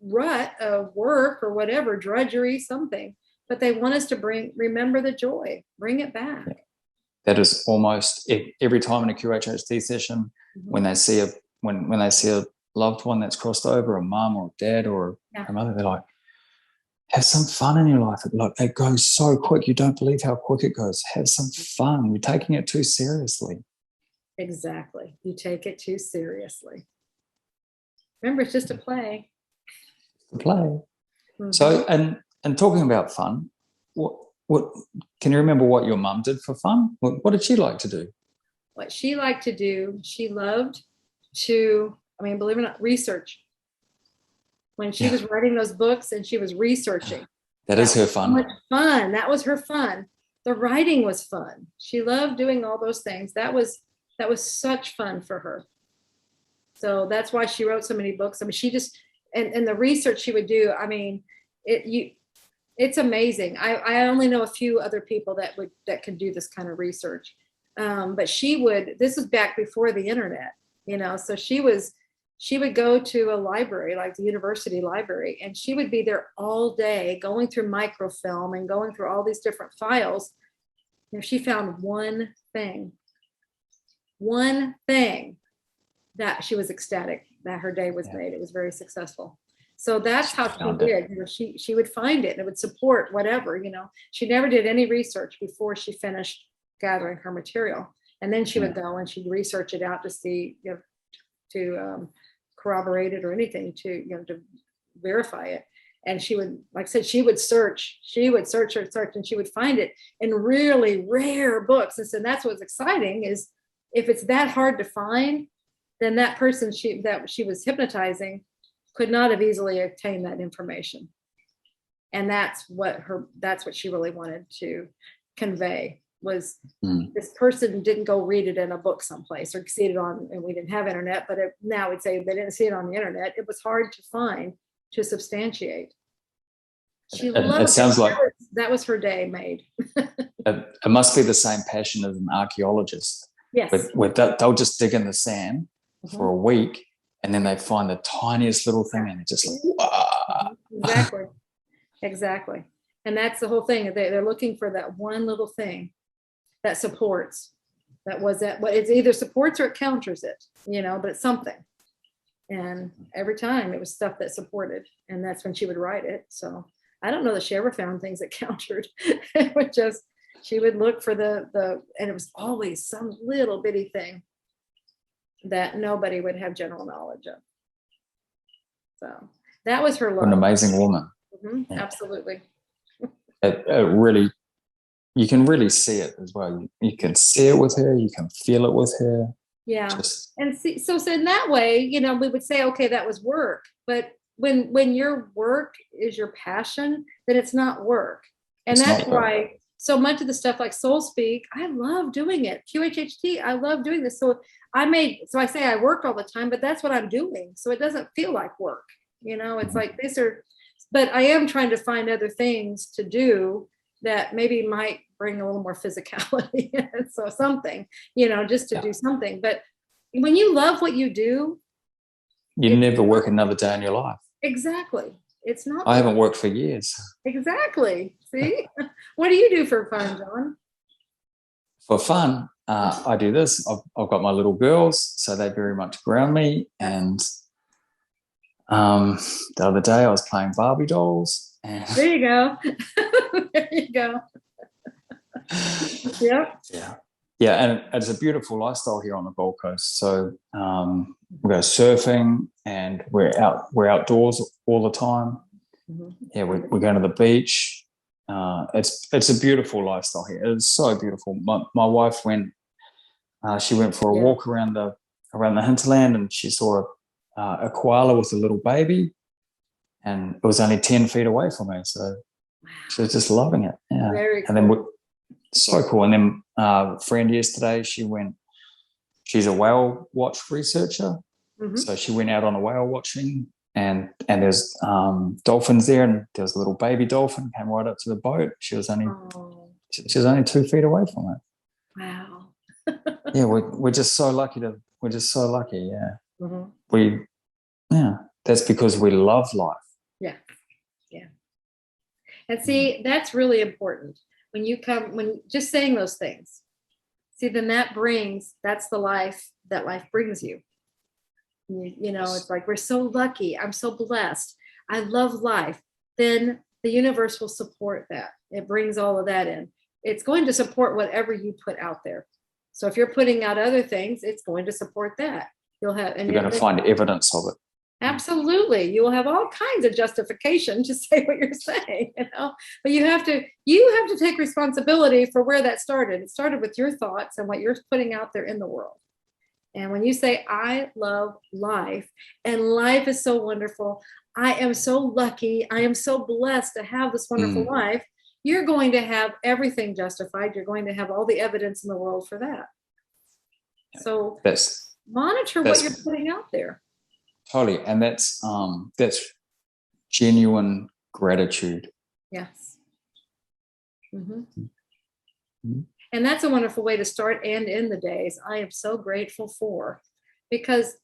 Speaker 2: rut of work or whatever, drudgery, something. But they want us to remember the joy, bring it back.
Speaker 1: That is almost every time in a QHHT session, when they see when they see a loved one that's crossed over, a mum or a dad or a mother, they're like, have some fun in your life. Look, it goes so quick. You don't believe how quick it goes. Have some fun. You're taking it too seriously.
Speaker 2: Exactly. You take it too seriously. Remember, it's just a play.
Speaker 1: To play. So, and talking about fun, what can you remember what your mum did for fun? What did she like to do?
Speaker 2: What she liked to do, she loved to, I mean, believe it or not, research. When she was writing those books and she was researching.
Speaker 1: That is her fun.
Speaker 2: So much fun. That was her fun. The writing was fun. She loved doing all those things. That was such fun for her. So that's why she wrote so many books. I mean, she just, and the research she would do, I mean, it's amazing. I only know a few other people that can do this kind of research. But this was back before the internet, you know, so she would go to a library, like the university library, and she would be there all day going through microfilm and going through all these different files. And she found one thing that she was ecstatic that her day was made. It was very successful. So that's how she did. You know, she would find it and it would support whatever, you know. She never did any research before she finished gathering her material. And then she would go and she'd research it out to see, you know, to corroborate it or anything, to, you know, to verify it. And she would, like I said, she would search, and she would find it in really rare books. And so that's what's exciting, is if it's that hard to find, then that person that she was hypnotizing could not have easily obtained that information. And that's what she really wanted to convey, was this person didn't go read it in a book someplace or see it on, and we didn't have internet, but now we'd say they didn't see it on the internet. It was hard to find, to substantiate. She loved
Speaker 1: it. Sounds like
Speaker 2: that was her day made.
Speaker 1: it must be the same passion of an archaeologist.
Speaker 2: Yes.
Speaker 1: With that, they'll just dig in the sand for a week, and then they find the tiniest little thing, and it's just like, wow.
Speaker 2: Exactly. And that's the whole thing. They're looking for that one little thing that supports. It either supports or it counters it, you know, but it's something. And every time it was stuff that supported, and that's when she would write it. So I don't know that she ever found things that countered. It would just, she would look for and it was always some little bitty thing that nobody would have general knowledge of. So that was her love.
Speaker 1: An amazing woman.
Speaker 2: Mm-hmm, absolutely.
Speaker 1: It really, you can really see it as well. You can see it with her, you can feel it with her.
Speaker 2: Yeah.
Speaker 1: Just
Speaker 2: And see, so in that way, you know, we would say, okay, that was work. But when your work is your passion, then it's not work. And
Speaker 1: it's
Speaker 2: that's
Speaker 1: not work.
Speaker 2: why so much of the stuff like Soul Speak, I love doing it. QHHT, I love doing this. So I say I work all the time, but that's what I'm doing. So it doesn't feel like work. You know, it's like but I am trying to find other things to do that maybe might bring a little more physicality. So something, you know, just to do something. But when you love what you do,
Speaker 1: You never work another day in your life.
Speaker 2: exactly. It's not.
Speaker 1: I haven't worked for years.
Speaker 2: Exactly. See, what do you do for fun, John?
Speaker 1: For fun, I do this. I've got my little girls, so they very much ground me. And the other day I was playing Barbie dolls. And
Speaker 2: There you go. There you go. Yep.
Speaker 1: Yeah, and it's a beautiful lifestyle here on the Gold Coast. So we go surfing, and we're outdoors all the time. Yeah, we're going to the beach. It's a beautiful lifestyle here. It's so beautiful. My wife went for a walk around the hinterland, and she saw a koala with a little baby, and it was only 10 feet away from her. So she was just loving it. Yeah,
Speaker 2: Very cool.
Speaker 1: And then so cool. And then a friend yesterday, she's a whale watch researcher. So she went out on a whale watching, and there's dolphins there, and there was a little baby dolphin came right up to the boat. She was only 2 feet away from it.
Speaker 2: Wow.
Speaker 1: Yeah, we're just so lucky Yeah. That's because we love life.
Speaker 2: Yeah. And see, that's really important when just saying those things. See, then that's the life that life brings you. You know, it's like, we're so lucky. I'm so blessed. I love life. Then the universe will support that. It brings all of that in. It's going to support whatever you put out there. So if you're putting out other things, it's going to support that. You're going
Speaker 1: to find evidence of it.
Speaker 2: Absolutely. You will have all kinds of justification to say what you're saying, you know, but you have to take responsibility for where that started. It started with your thoughts and what you're putting out there in the world. And when you say, I love life, and life is so wonderful, I am so lucky, I am so blessed to have this wonderful life, you're going to have everything justified. You're going to have all the evidence in the world for that. So monitor what you're putting out there.
Speaker 1: Totally. And that's genuine gratitude.
Speaker 2: Yes. And that's a wonderful way to start and end the days. I am so grateful for, because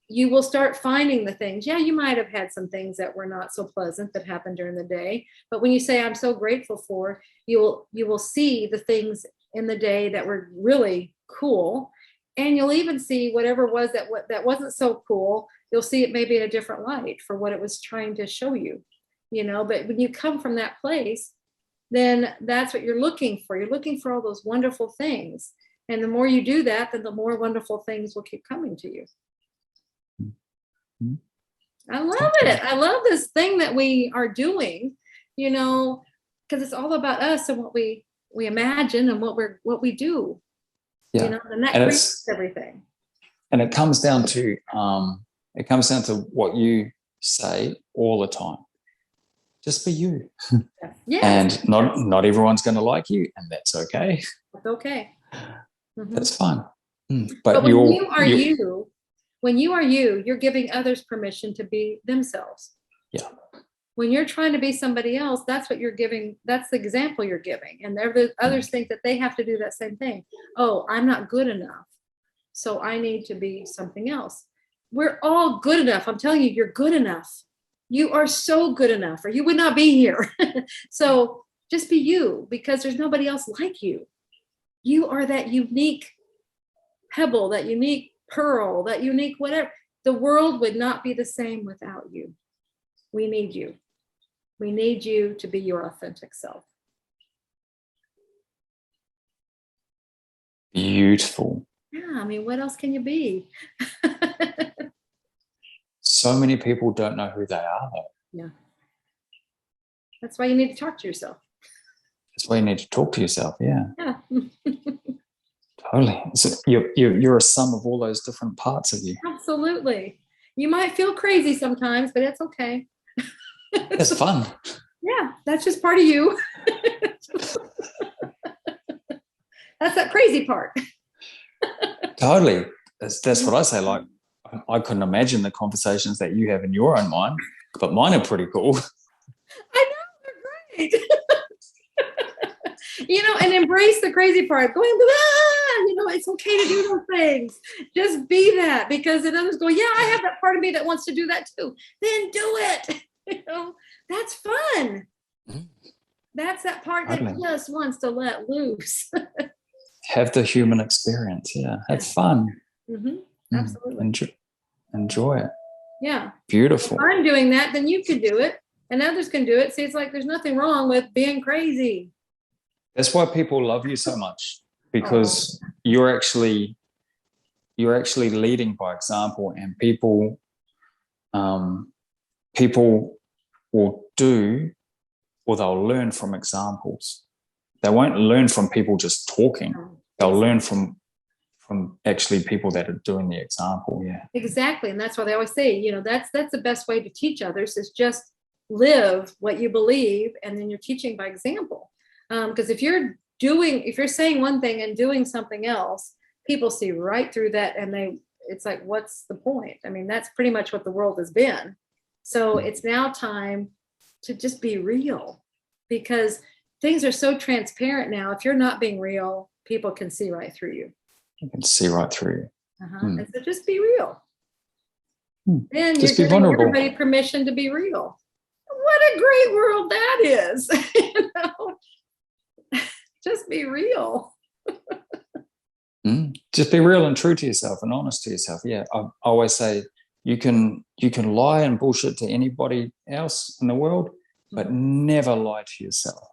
Speaker 2: you will start finding the things. Yeah, you might have had some things that were not so pleasant that happened during the day, but when you say, I'm so grateful for, you will see the things in the day that were really cool. And you'll even see whatever was that wasn't so cool. You'll see it maybe in a different light for what it was trying to show you, you know. But when you come from that place, then that's what you're looking for. You're looking for all those wonderful things. And the more you do that, then the more wonderful things will keep coming to you. I love it. I love this thing that we are doing, you know, because it's all about us and what we imagine and what we do.
Speaker 1: Yeah.
Speaker 2: You know, and that creates everything.
Speaker 1: And it comes down to what you say all the time. Just be you.
Speaker 2: Yes.
Speaker 1: And not everyone's going to like you, and that's okay.
Speaker 2: That's okay.
Speaker 1: That's fine.
Speaker 2: But when you are you, you're giving others permission to be themselves.
Speaker 1: Yeah.
Speaker 2: When you're trying to be somebody else, that's what you're giving. That's the example you're giving. And others think that they have to do that same thing. Oh, I'm not good enough, so I need to be something else. We're all good enough. I'm telling you, you're good enough. You are so good enough, or you would not be here. So just be you, because there's nobody else like you. You are that unique pebble, that unique pearl, that unique whatever. The world would not be the same without you. We need you. We need you to be your authentic self.
Speaker 1: Beautiful.
Speaker 2: Yeah, I mean, what else can you be?
Speaker 1: So many people don't know who they are, though.
Speaker 2: Yeah. That's why you need to talk to yourself.
Speaker 1: That's why you need to talk to yourself. Yeah.
Speaker 2: Yeah.
Speaker 1: Totally. So you're a sum of all those different parts of you.
Speaker 2: Absolutely. You might feel crazy sometimes, but it's okay.
Speaker 1: It's fun.
Speaker 2: Yeah, that's just part of you. That's that crazy part.
Speaker 1: Totally. That's what I say. Like, I couldn't imagine the conversations that you have in your own mind, but mine are pretty cool.
Speaker 2: I know, they're great. And embrace the crazy part. Going, it's okay to do those things. Just be that, because then others go, yeah, I have that part of me that wants to do that too. Then do it. That's fun. That's that part that just wants to let loose.
Speaker 1: Have the human experience. Yeah. Have fun.
Speaker 2: Absolutely.
Speaker 1: Enjoy it.
Speaker 2: Yeah.
Speaker 1: Beautiful.
Speaker 2: If I'm doing that, then you can do it, and others can do it. See, it's like there's nothing wrong with being crazy.
Speaker 1: That's why people love you so much, because you're actually leading by example, and people will do, or they'll learn from examples. They won't learn from people just talking. They'll learn from actually people that are doing the example. Yeah,
Speaker 2: exactly. And that's why they always say, that's the best way to teach others, is just live what you believe, and then you're teaching by example. Because if you're saying one thing and doing something else, people see right through that, and it's like, what's the point? I mean, that's pretty much what the world has been. So it's now time to just be real, because things are so transparent now. If you're not being real, people can see right through you.
Speaker 1: You can see right through you.
Speaker 2: And so just be real. Then
Speaker 1: just
Speaker 2: you're
Speaker 1: be
Speaker 2: giving
Speaker 1: vulnerable.
Speaker 2: everybody permission to be real. What a great world that is. Just be real.
Speaker 1: Just be real and true to yourself and honest to yourself. Yeah, I always say you can lie and bullshit to anybody else in the world, but never lie to yourself.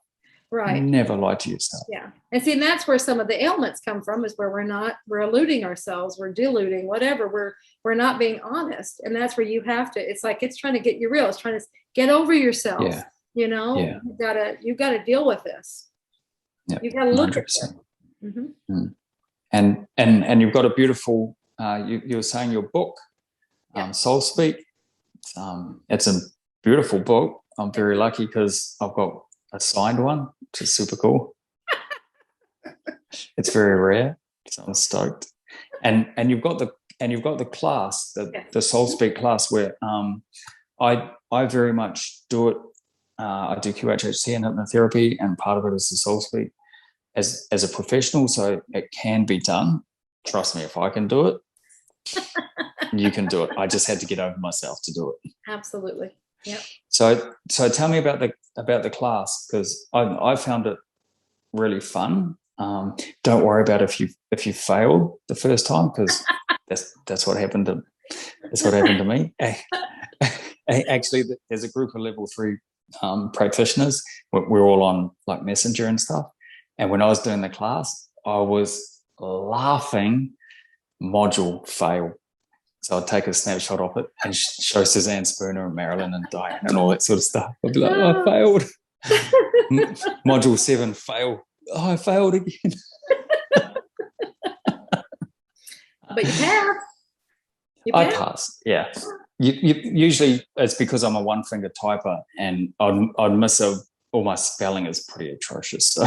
Speaker 2: Right.
Speaker 1: Never lie to yourself.
Speaker 2: Yeah. And see, and that's where some of the ailments come from, is where we're eluding ourselves, we're deluding, whatever, we're not being honest. And that's where you have to, it's like, it's trying to get you real. It's trying to get over yourself.
Speaker 1: Yeah.
Speaker 2: You've got to deal with this.
Speaker 1: Yep.
Speaker 2: You've got to look
Speaker 1: 100%.
Speaker 2: at it.
Speaker 1: And you've got a beautiful, you were saying your book, Soul Speak. It's a beautiful book. I'm very lucky because I've got a signed one, which is super cool. It's very rare, so I'm stoked. And you've got the class, the Soul Speak class, where I very much do it. I do QHHT and hypnotherapy, and part of it is the Soul Speak as a professional, so it can be done. Trust me, if I can do it, you can do it. I just had to get over myself to do it.
Speaker 2: Absolutely. Yeah.
Speaker 1: So tell me about the class, because I found it really fun. Don't worry about if you failed the first time, because that's what happened to me. Actually, there's a group of level 3 practitioners. We're all on like Messenger and stuff. And when I was doing the class, I was laughing module fail. So I'd take a snapshot of it and show Suzanne Spooner and Marilyn and Diane and all that sort of stuff. I'd be like, I failed. Module 7 fail. Oh, I failed again.
Speaker 2: But you passed.
Speaker 1: I passed, yeah. Usually it's because I'm a one-finger typer, and I'd miss all my spelling is pretty atrocious. So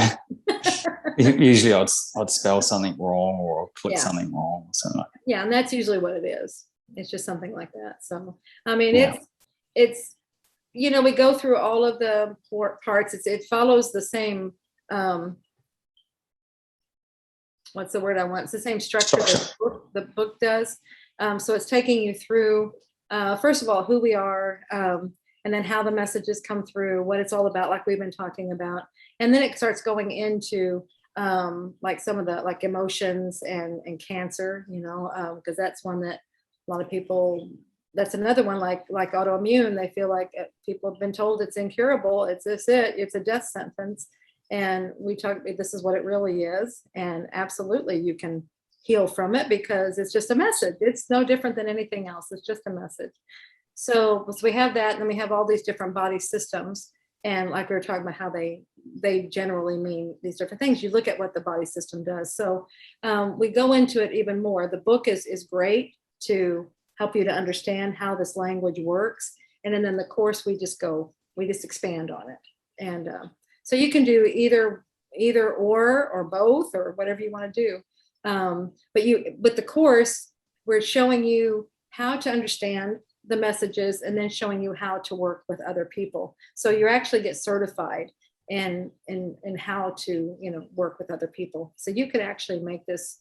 Speaker 1: usually I'd spell something wrong, or I'll click something wrong or something like that.
Speaker 2: Yeah, and that's usually what it is. It's just something like that. So, I mean, it's we go through all of the parts. It follows the same, what's the word I want? It's the same structure the book does. So it's taking you through, first of all, who we are, and then how the messages come through, what it's all about, like we've been talking about. And then it starts going into like some of the like emotions and cancer, because that's one that a lot of people, that's another one, like autoimmune. They feel like people have been told it's incurable. It's a death sentence. And this is what it really is. And absolutely you can heal from it, because it's just a message. It's no different than anything else. It's just a message. So we have that, and then we have all these different body systems. And like we were talking about how they generally mean these different things. You look at what the body system does. So we go into it even more. The book is great to help you to understand how this language works. And then in the course, we just expand on it. And so you can do either or both, or whatever you want to do. But the course, we're showing you how to understand the messages and then showing you how to work with other people. So you actually get certified in how to, work with other people. So you could actually make this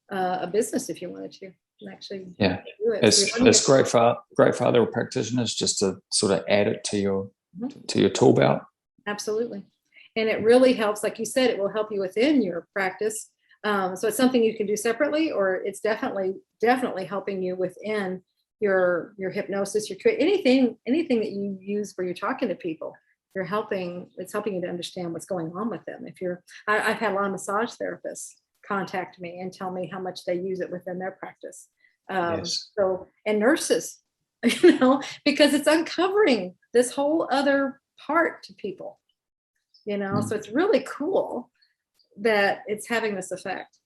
Speaker 2: a business if you wanted to. And actually do it.
Speaker 1: It's great for other practitioners just to sort of add it to your tool belt.
Speaker 2: Absolutely. And it really helps, like you said, it will help you within your practice. So it's something you can do separately, or it's definitely helping you within your hypnosis, anything that you use where you're talking to people. It's helping you to understand what's going on with them. I've had a lot of massage therapists contact me and tell me how much they use it within their practice.
Speaker 1: Yes.
Speaker 2: So, and nurses, because it's uncovering this whole other part to people, so it's really cool that it's having this effect.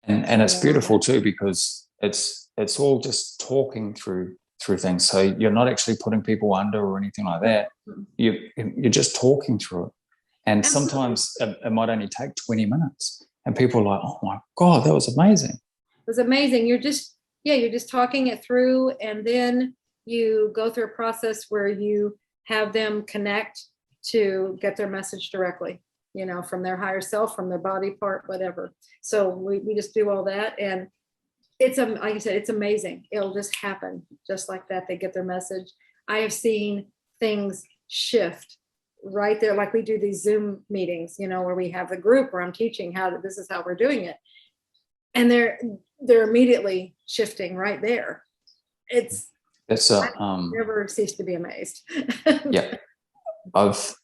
Speaker 1: And it's beautiful too, because it's all just talking through things. So you're not actually putting people under or anything like that. You're just talking through it. And
Speaker 2: Absolutely.
Speaker 1: Sometimes it might only take 20 minutes. And people are like, oh my God, that was amazing.
Speaker 2: It was amazing. You're just talking it through, and then you go through a process where you have them connect to get their message directly, from their higher self, from their body part, whatever. So we just do all that. And it's, like I said, it's amazing. It'll just happen just like that. They get their message. I have seen things shift right there. Like we do these Zoom meetings, where we have the group where I'm teaching this is how we're doing it. And they're immediately shifting right there. I never cease to be amazed.
Speaker 1: Yeah. That's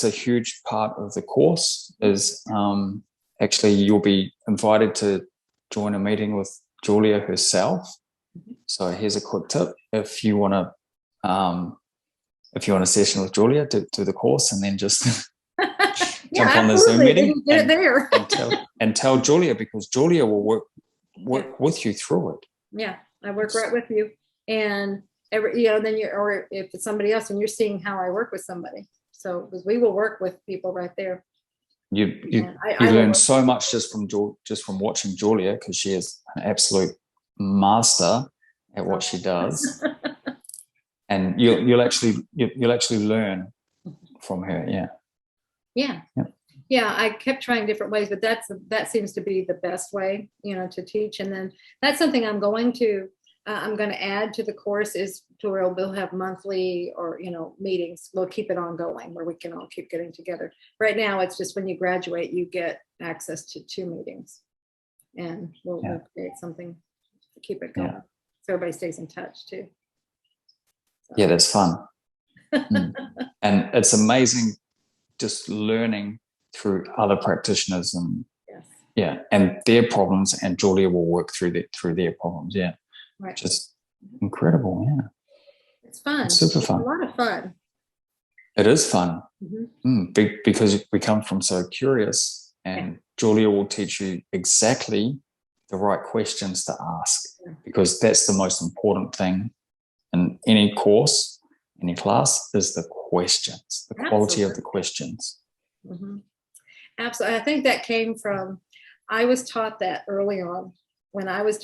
Speaker 1: a huge part of the course is actually you'll be invited to join a meeting with Julia herself. So here's a quick tip: if you want a session with Julia, do the course and then just jump on the Zoom meeting and tell Julia, because Julia will work with you through it.
Speaker 2: Yeah, I work right with you, and or if it's somebody else, and you're seeing how I work with somebody. So because we will work with people right there.
Speaker 1: You learn so much just from watching Julia, because she is an absolute master at what she does, and you'll actually learn from her.
Speaker 2: Yeah. I kept trying different ways, but that seems to be the best way, to teach. And then that's something I'm going to add to the course, is to where we'll have monthly or, meetings. We'll keep it ongoing where we can all keep getting together. Right now, it's just when you graduate, you get access to 2 meetings, and we'll create something to keep it going. So everybody stays in touch too. So.
Speaker 1: Yeah, that's fun. And it's amazing just learning through other practitioners and and their problems, and Julia will work through their problems. Yeah.
Speaker 2: Right.
Speaker 1: Just incredible. Yeah.
Speaker 2: It's fun.
Speaker 1: It's super fun.
Speaker 2: It's a lot of fun.
Speaker 1: It is fun. Because we come from so curious, and Julia will teach you exactly the right questions to ask, because that's the most important thing in any course, any class, is the questions, the quality of the questions.
Speaker 2: Absolutely. I think that came from, I was taught that early on when I was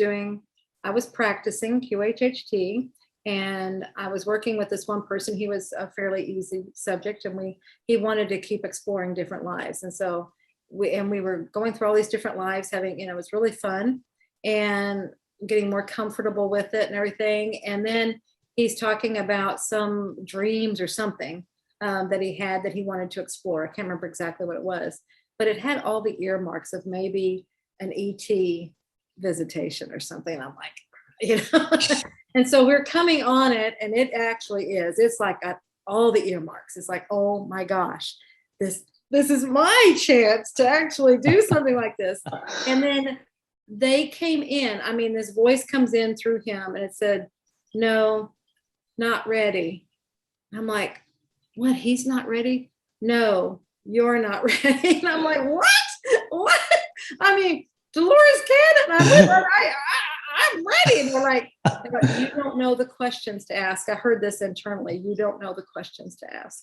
Speaker 2: practicing Qhht, and I was working with this one person. He was a fairly easy subject, and he wanted to keep exploring different lives. And so we were going through all these different lives, having, it was really fun and getting more comfortable with it and everything. And then he's talking about some dreams or something that he had that he wanted to explore. I can't remember exactly what it was, but it had all the earmarks of maybe an ET visitation or something. And I'm like, and so we're coming on it, and it actually is. It's like all the earmarks. It's like, oh my gosh, this is my chance to actually do something like this. And then they came in. I mean, this voice comes in through him, and it said, no, not ready. I'm like, what, he's not ready? No, you're not ready. And I'm like, what? I mean, Dolores Cannon, I'm ready. And they're like, you don't know the questions to ask. I heard this internally. You don't know the questions to ask.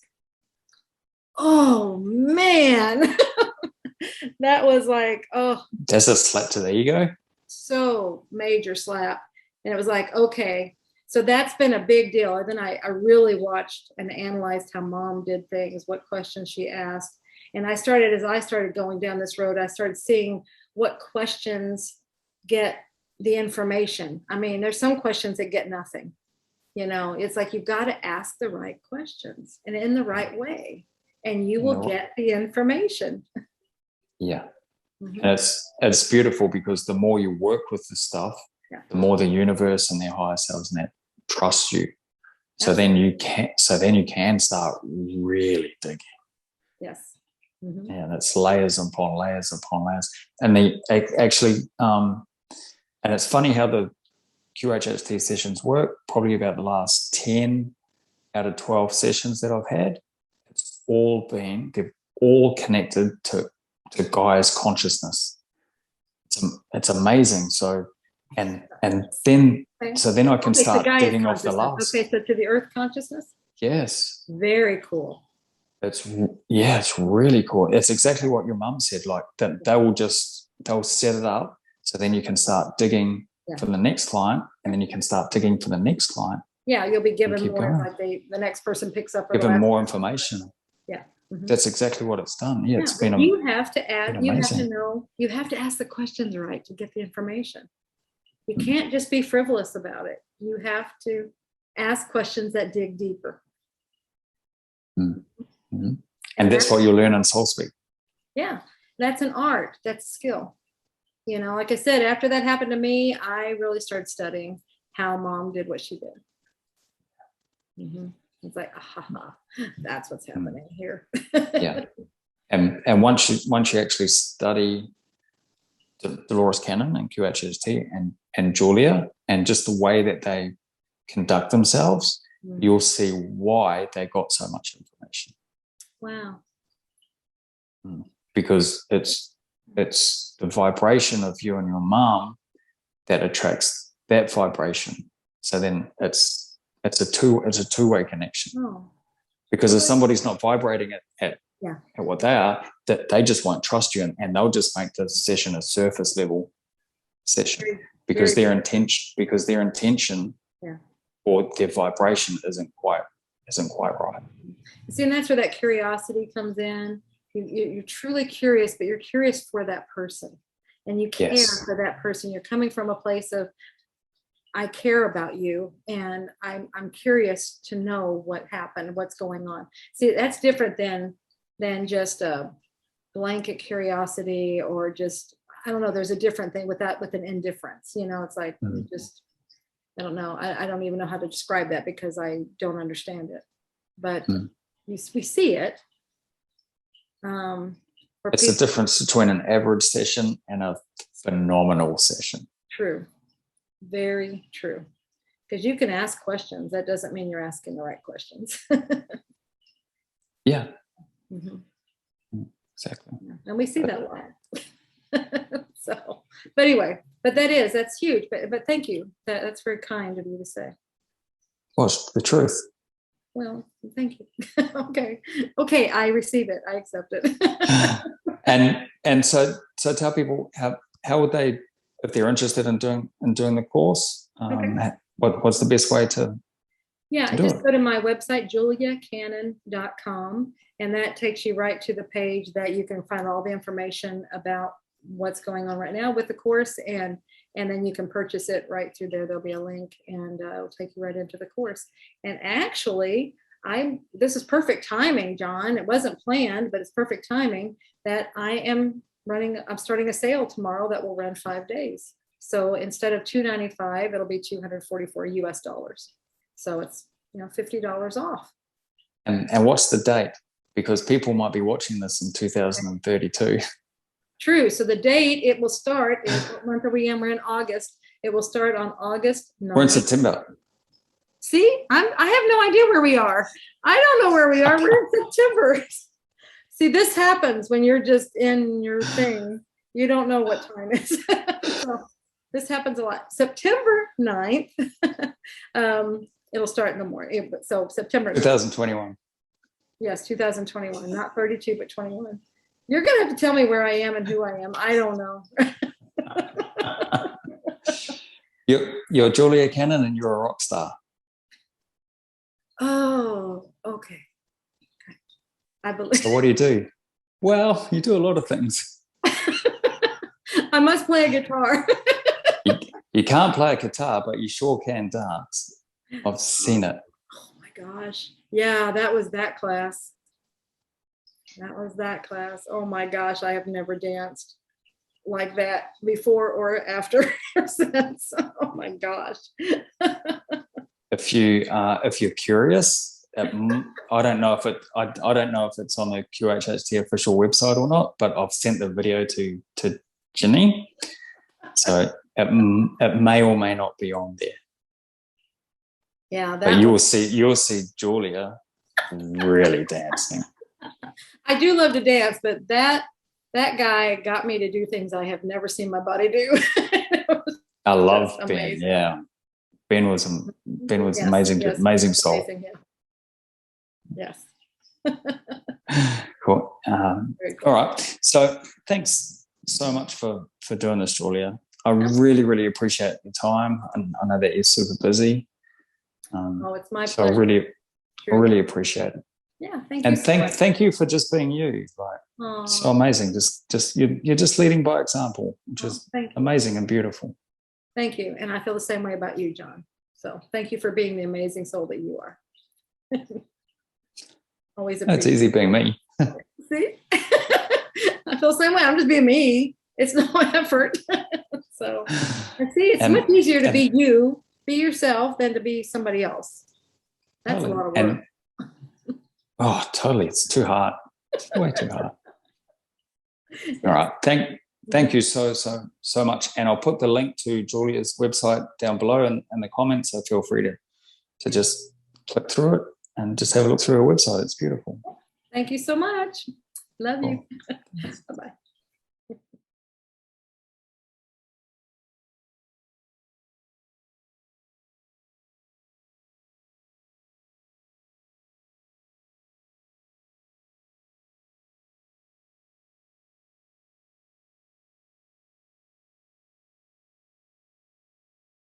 Speaker 2: Oh man. That was like, oh.
Speaker 1: Does it slap to the ego?
Speaker 2: So major slap. And it was like, okay. So that's been a big deal. And then I really watched and analyzed how mom did things, what questions she asked. And as I started going down this road, I started seeing what questions get the information. I mean, there's some questions that get nothing. It's like, you've got to ask the right questions and in the right way, and you will get the information.
Speaker 1: Yeah. Mm-hmm. And it's beautiful, because the more you work with the stuff, the more the universe and their higher selves and that trust you. So then you can start really digging.
Speaker 2: Yes. Mm-hmm.
Speaker 1: Yeah, that's layers upon layers upon layers. And they actually, and it's funny how the QHHT sessions work. Probably about the last 10 out of 12 sessions that I've had, they've all connected to Gaia's consciousness. It's amazing. So and then I can start digging off the last.
Speaker 2: Okay, so to the earth consciousness.
Speaker 1: Yes.
Speaker 2: Very cool.
Speaker 1: It's really cool. It's exactly what your mum said. Like that, they'll set it up, so then you can start digging for the next client, and then you can start digging for the next client.
Speaker 2: Yeah, you'll be given more, like the next person picks up.
Speaker 1: Given more information.
Speaker 2: Yeah. Mm-hmm.
Speaker 1: That's exactly what it's done. Yeah, it's been.
Speaker 2: You have to add. You have to know. You have to ask the questions right to get the information. You can't just be frivolous about it. You have to ask questions that dig deeper.
Speaker 1: Mm-hmm. And that's what you learn in Soul Speak. Yeah,
Speaker 2: that's an art. That's skill. Like I said, after that happened to me, I really started studying how mom did what she did. Mm-hmm. It's like, that's what's happening here.
Speaker 1: Yeah, and once you actually study Dolores Cannon and QHHT and Julia, and just the way that they conduct themselves, you'll see why they got so much information.
Speaker 2: Wow.
Speaker 1: Because it's the vibration of you and your mom that attracts that vibration. So then it's a two-way connection. Oh. Because if somebody's not vibrating at what they are, that they just won't trust you, and they'll just make the session a surface level session because their intention or their vibration isn't quite right.
Speaker 2: See, and that's where that curiosity comes in. You're truly curious, but you're curious for that person, and you care for that person. You're coming from a place of, I care about you, and I'm curious to know what happened, what's going on. See, that's different than just a blanket curiosity, or just, I don't know, there's a different thing with that, with an indifference. It's like, just, I don't know. I don't even know how to describe that, because I don't understand it. But we see it.
Speaker 1: It's the difference between an average session and a phenomenal session.
Speaker 2: True. Very true. Because you can ask questions. That doesn't mean you're asking the right questions.
Speaker 1: Yeah.
Speaker 2: Mm-hmm.
Speaker 1: Exactly.
Speaker 2: And we see that a lot. So, but anyway, that's huge. But thank you. That's very kind of you to say.
Speaker 1: Well, it's the truth.
Speaker 2: Well, thank you. Okay, I receive it. I accept it.
Speaker 1: and so tell people how would they, if they're interested in doing the course, what's the best way to
Speaker 2: just go to my website, juliacannon.com, and that takes you right to the page that you can find all the information about what's going on right now with the course, and then you can purchase it right through there. There'll be a link, and it'll take you right into the course. And actually, this is perfect timing, John. It wasn't planned, but it's perfect timing that I'm starting a sale tomorrow that will run 5 days. So instead of $295, it'll be $244 US. So it's $50 off.
Speaker 1: And what's the date? Because people might be watching this in 2032.
Speaker 2: True. So the date it will start is, what month are we in? We're in August. It will start on August 9th.
Speaker 1: We're in September.
Speaker 2: See, I have no idea where we are. I don't know where we are. We're in September. See, this happens when you're just in your thing. You don't know what time it is. So this happens a lot. September 9th. It'll start in the morning. So September 9th.
Speaker 1: 2021.
Speaker 2: Yes, 2021. Not 32, but 21. You're going to have to tell me where I am and who I am. I don't know.
Speaker 1: You're Julia Cannon and you're a rock star.
Speaker 2: Oh, okay. I believe.
Speaker 1: So what do? Well, you do a lot of things.
Speaker 2: I must play a guitar.
Speaker 1: You can't play a guitar, but you sure can dance. I've seen it.
Speaker 2: Oh my gosh. Yeah, that was that class. Oh my gosh, I have never danced like that before or after or since. Oh my gosh.
Speaker 1: If you're curious, I don't know if it's on the QHHT official website or not, but I've sent the video to Ginny, so it may or may not be on there.
Speaker 2: Yeah,
Speaker 1: but you'll see Julia really dancing.
Speaker 2: I do love to dance, but that guy got me to do things I have never seen my body do.
Speaker 1: I love Ben. Yeah, Ben was yes, amazing. Yes, amazing soul. Amazing,
Speaker 2: yeah. Yes.
Speaker 1: Cool.
Speaker 2: Cool.
Speaker 1: All right. So thanks so much for doing this, Julia. I really appreciate your time, and I know that you're super busy.
Speaker 2: It's my
Speaker 1: so
Speaker 2: pleasure.
Speaker 1: I really appreciate it.
Speaker 2: Yeah, thank you. And
Speaker 1: thank you for just being you. Like, so amazing. Just you're just leading by example, which is amazing and beautiful.
Speaker 2: Thank you, and I feel the same way about you, John. So thank you for being the amazing soul that you are. Always.
Speaker 1: It's easy being me.
Speaker 2: See, I feel the same way. I'm just being me. It's no effort. So, and see, it's much easier to be you, be yourself, than to be somebody else. That's a lot of work.
Speaker 1: Oh, totally. It's too hard. It's way too hard. All right. Thank you so much. And I'll put the link to Julia's website down below in the comments. So feel free to just click through it and just have a look through her website. It's beautiful.
Speaker 2: Thank you so much. Love you. Bye-bye.